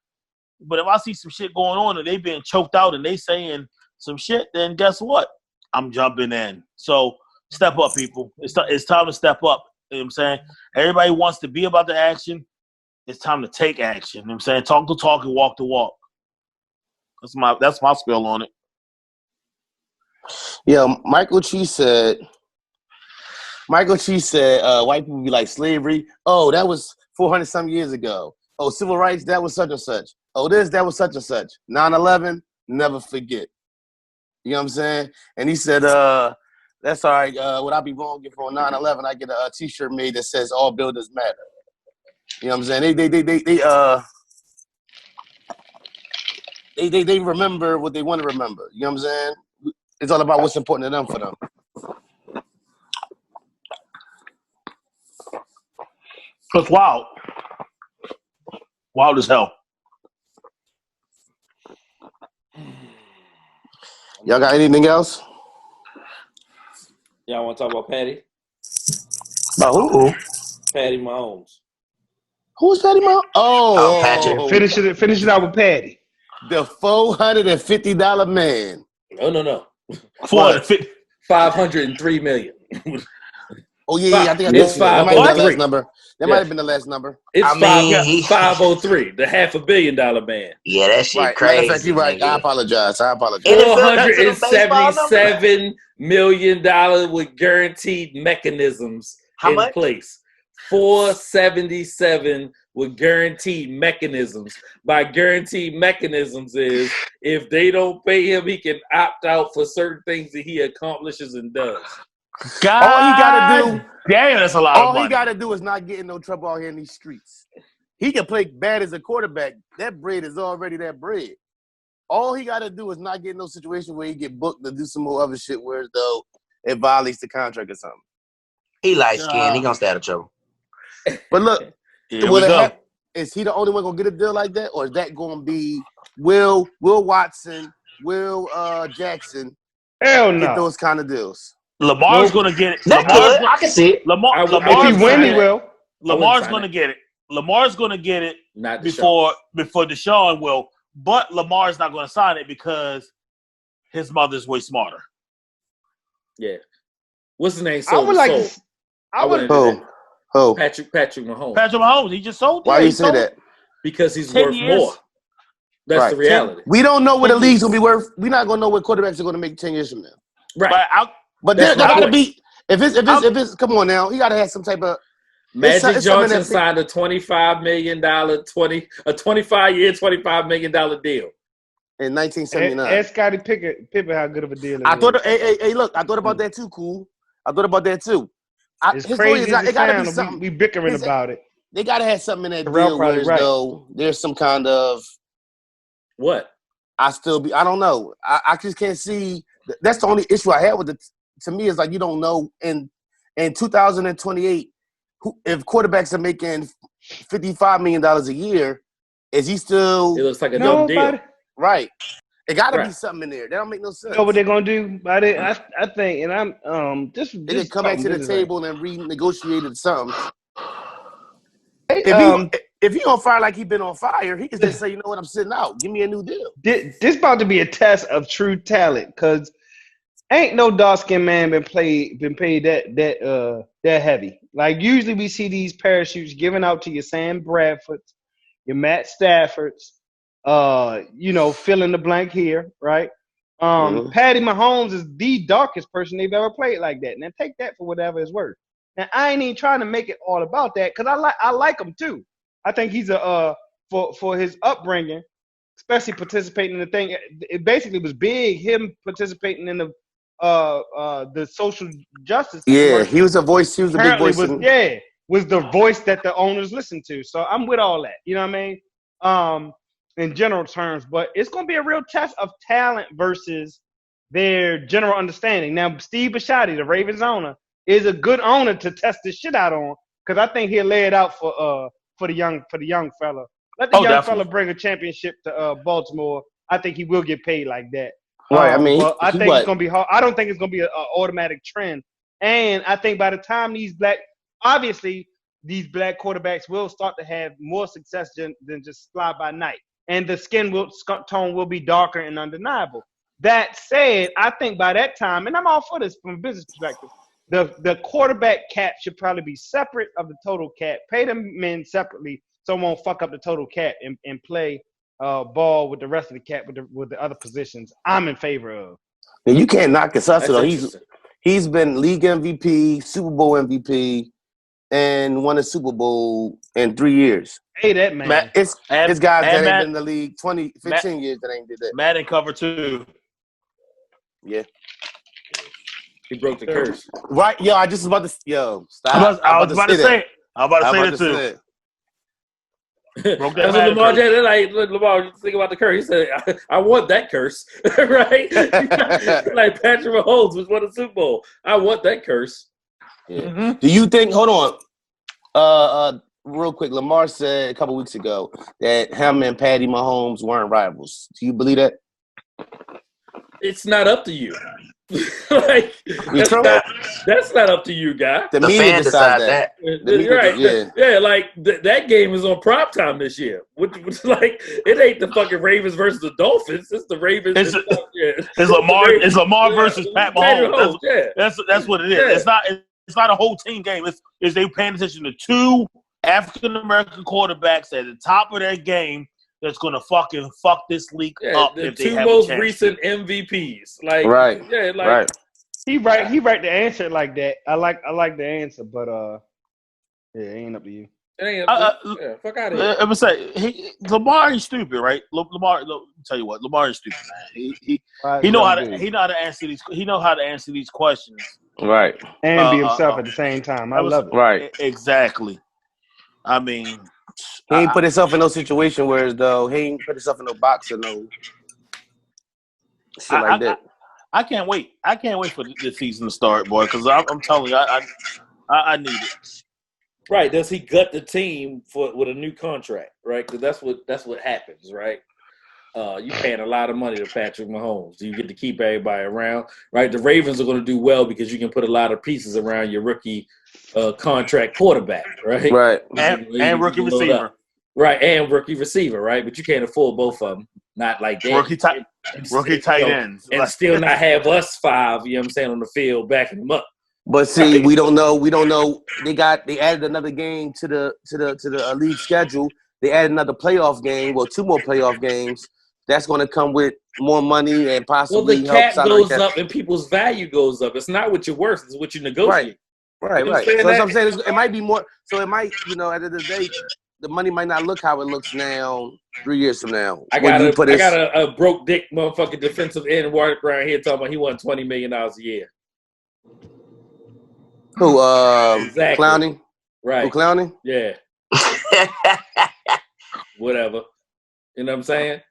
D: but if I see some shit going on and they being choked out and they saying some shit, then guess what? I'm jumping in. So step up, people. It's time to step up. You know what I'm saying? Everybody wants to be about the action. It's time to take action. You know what I'm saying? Talk the talk and walk the walk. That's my spiel on it.
A: Yeah, Michael Chi said white people be like slavery. Oh, that was 400 some years ago. Oh, civil rights, that was such and such. Oh, that was such and such. 9/11, never forget. You know what I'm saying? And he said, that's all right. Would I be wrong if on 9/11 I get a T-shirt made that says all builders matter? You know what I'm saying? They remember what they want to remember. You know what I'm saying? It's all about what's important to them for them.
D: It's wild. Wild as hell.
A: Y'all got anything else?
B: Y'all want to talk about Patty?
A: About who?
B: Patty Mahomes.
A: Who's Patty Mahomes? Oh,
E: Patrick. Finish it out with Patty.
A: The $450 man.
B: No.
D: $503 million.
F: Oh yeah, I think
B: it's 503.
F: That might have been the last number.
B: It's 503, the $500 million man.
C: Yeah, that shit
F: right.
C: crazy.
F: Matter of fact, you're right. I apologize.
B: $477 million with guaranteed mechanisms in place. 477 with guaranteed mechanisms. By guaranteed mechanisms is if they don't pay him, he can opt out for certain things that he accomplishes and does.
E: All he gotta do,
D: damn, that's a lot of money.
F: All he gotta do is not get in no trouble out here in these streets. He can play bad as a quarterback. That bread is already that bread. All he gotta do is not get in no situation where he get booked to do some more other shit where though it violates the contract or something.
C: He light skinned. He gonna stay out of trouble.
F: But look, is he the only one gonna get a deal like that, or is that gonna be Will Watson, Will Jackson?
E: Hell no.
F: Get those kind of deals.
D: Lamar's gonna get it.
C: I can see it.
E: If he win, he will.
D: Lamar's gonna get it. Lamar's gonna get it before Deshaun will. But Lamar's not gonna sign it because his mother's way smarter.
B: Yeah. What's his name?
E: I would like to. I would.
F: Oh,
B: Patrick Mahomes.
D: Patrick Mahomes. He just sold.
F: Why do you say that?
B: Because he's worth more. That's the reality.
F: We don't know what the league's gonna be worth. We're not gonna know what quarterbacks are gonna make 10 years from now.
B: Right.
F: But there gotta be. If it's come on now, he gotta have some type of.
B: Magic Johnson signed a $25 million, a 25-year, $25 million deal
F: in 1979.
E: Ask Scottie Pippen how good of a deal it
F: is. Hey, look, I thought about that too. Cool. I thought about that too.
E: It's crazy. It gotta be something. We bickering about it.
F: They gotta have something in that deal where though there's some kind of
B: what. I
F: don't know. I just can't see. That's the only issue I have with it. To me, is like you don't know in 2028. If quarterbacks are making $55 million a year, is he still?
B: It looks like a dumb deal,
F: right? It got to be something in there. That don't make no sense.
E: You know what they're gonna do? I think, and I'm just
F: come back to the table and renegotiated something. If he on fire like he been on fire, he can just say, you know what, I'm sitting out. Give me a new deal.
E: This about to be a test of true talent because ain't no dark-skinned man been paid that heavy. Like usually we see these parachutes given out to your Sam Bradfords, your Matt Staffords, fill in the blank here, right? Patty Mahomes is the darkest person they've ever played like that. Now take that for whatever it's worth. Now I ain't even trying to make it all about that because I like him too. I think he's for his upbringing, especially participating in the thing. It basically was big him participating in the social justice.
F: Yeah, he was a voice. He was a big voice.
E: Was the voice that the owners listened to. So I'm with all that. You know what I mean? In general terms, but it's going to be a real test of talent versus their general understanding. Now, Steve Bisciotti, the Ravens owner, is a good owner to test this shit out on because I think he'll lay it out for the young fella. Let the young fella bring a championship to Baltimore. I think he will get paid like that.
F: Right. I mean,
E: I think it's going to be hard. I don't think it's going to be an automatic trend. And I think by the time these black quarterbacks will start to have more success than just fly by night. And the skin tone will be darker and undeniable. That said, I think by that time, and I'm all for this from a business perspective, the quarterback cap should probably be separate of the total cap. Pay them men separately so it won't fuck up the total cap and play ball with the rest of the cap with the other positions. I'm in favor of.
F: And you can't knock Casasa though. He's been league MVP, Super Bowl MVP, and won a Super Bowl in 3 years.
E: Hey, that man.
F: It's guys that ain't been in the league 15 years that ain't did that.
D: Madden cover 2.
F: Yeah.
B: He broke the curse.
F: Right. Yo, I just was about to stop.
D: I was about to say it. I'm about to say it too.
B: Broke that Lamar Jackson, Lamar, you think about the curse. He said, I want that curse. Right? Like Patrick Mahomes was won a Super Bowl. I want that curse.
F: Yeah. Mm-hmm. Do you think, hold on. Real quick, Lamar said a couple weeks ago that him and Patty Mahomes weren't rivals. Do you believe that?
B: It's not up to you. Like that's not up to you, guy.
C: The media decide that.
B: Right? Yeah. Like that game is on prime time this year. Which like it ain't the fucking Ravens versus the Dolphins. It's the Ravens.
D: It's Lamar versus Pat Mahomes. That's what it is. Yeah. It's not a whole team game. It's they paying attention to two African American quarterbacks at the top of their game that's gonna fucking fuck this league up.
B: The
D: if
B: two
D: they have
B: most
D: a chance
B: recent MVPs, like
A: right,
B: yeah, like
A: right.
E: He right to answer it like that. I like the answer, but yeah, it ain't up to you.
B: It ain't fuck out of here.
D: I would say Lamar is stupid, right? Lamar, tell you what, Lamar is stupid, man. He know how to answer these. He know how to answer these questions,
A: right?
E: And be himself at the same time. I love it.
A: Right,
D: exactly. I mean,
F: he ain't put himself in no situation where though he ain't put himself in no box or no shit like that.
D: I can't wait. I can't wait for the season to start, boy. Because I'm telling you, I need it.
B: Right? Does he gut the team with a new contract? Right? Because that's what happens, right? You paying a lot of money to Patrick Mahomes. You get to keep everybody around, right? The Ravens are going to do well because you can put a lot of pieces around your rookie contract quarterback, right?
A: Right.
D: And rookie receiver.
B: Right, and rookie receiver, right? But you can't afford both of them. Not like that.
D: Rookie tight ends.
B: And still not have us five, you know what I'm saying, on the field backing them up.
F: But see, we don't know. They added another game to the league schedule. They added another playoff game, well, 2 more playoff games. That's going to come with more money and possibly
B: the cap goes up and people's value goes up. It's not what you're worth; it's what you negotiate.
F: Right. So that's what I'm saying. It might be more. So it might, at the end of the day, the money might not look how it looks now 3 years from now.
B: I got a broke dick motherfucking defensive end walking around here talking about he won $20 million a year.
F: Who?
B: Exactly.
F: Clowning?
B: Right.
F: Who, Clowning?
B: Yeah. Whatever. You know what I'm saying?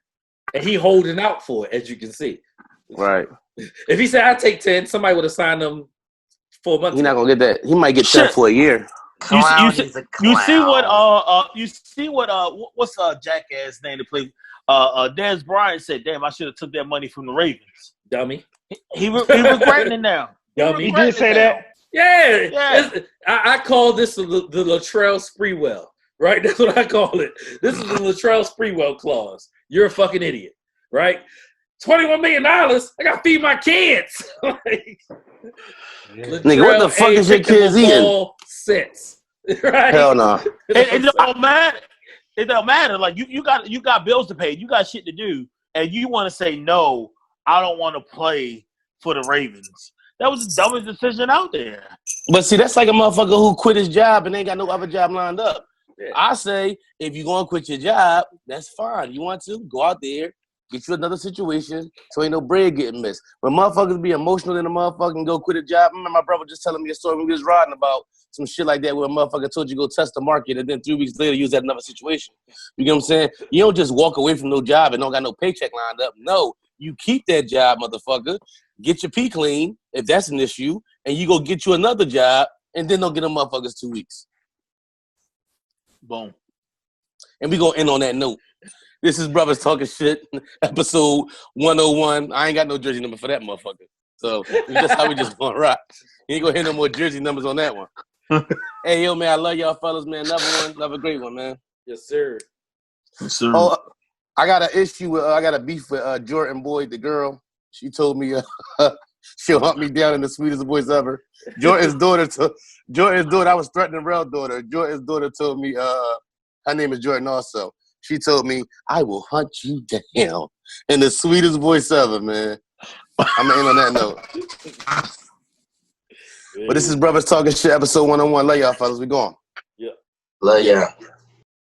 B: And he holding out for it, as you can see.
A: Right.
B: If he said, I'll take 10, somebody would have signed him 4 months
F: He's not going to get that. He might get 10 for a year.
C: You
D: see what what's jackass name to play? Dez Bryant said, "Damn, I should have took that money from the Ravens."
B: Dummy.
D: He regretting it now.
B: Dummy.
E: He did say that.
B: Yeah. I call this the Latrell Sprewell, right? That's what I call it. This is the Latrell Sprewell clause. You're a fucking idiot, right? $21 million. I got to feed my kids.
F: Nigga, what the fuck is your kids eating?
B: Right?
F: Hell no.
D: It don't matter. It don't matter. Like you got bills to pay. You got shit to do, and you want to say no. I don't want to play for the Ravens. That was the dumbest decision out there.
F: But see, that's like a motherfucker who quit his job and ain't got no other job lined up. Yeah. I say, if you're going to quit your job, that's fine. You want to, go out there, get you another situation so ain't no bread getting missed. When motherfuckers be emotional in a motherfucker and go quit a job, I remember my brother just telling me a story when we was riding about some shit like that where a motherfucker told you go test the market and then 3 weeks later you was at another situation. You get what I'm saying? You don't just walk away from no job and don't got no paycheck lined up. No, you keep that job, motherfucker. Get your pee clean if that's an issue, and you go get you another job, and then don't get them motherfuckers 2 weeks.
D: Boom.
F: And we gonna end on that note. This is Brothers Talking Shit, episode 101. I ain't got no jersey number for that motherfucker. So that's how we just gonna rock. You ain't gonna hear no more jersey numbers on that one. Hey, yo, man, I love y'all fellas, man. Another one. Love a great one, man.
B: Yes, sir.
D: Yes, sir.
F: Oh, I got an issue with, I got a beef with Jordan Boyd, the girl. She told me she'll hunt me down in the sweetest voice ever. Jordan's daughter, I was threatening real daughter. Jordan's daughter told me, her name is Jordan also. She told me, I will hunt you down in the sweetest voice ever, man. I'm going to end on that note. But this is Brothers Talking Shit, episode 101. Love y'all, fellas. We going.
B: Yeah.
C: Love y'all.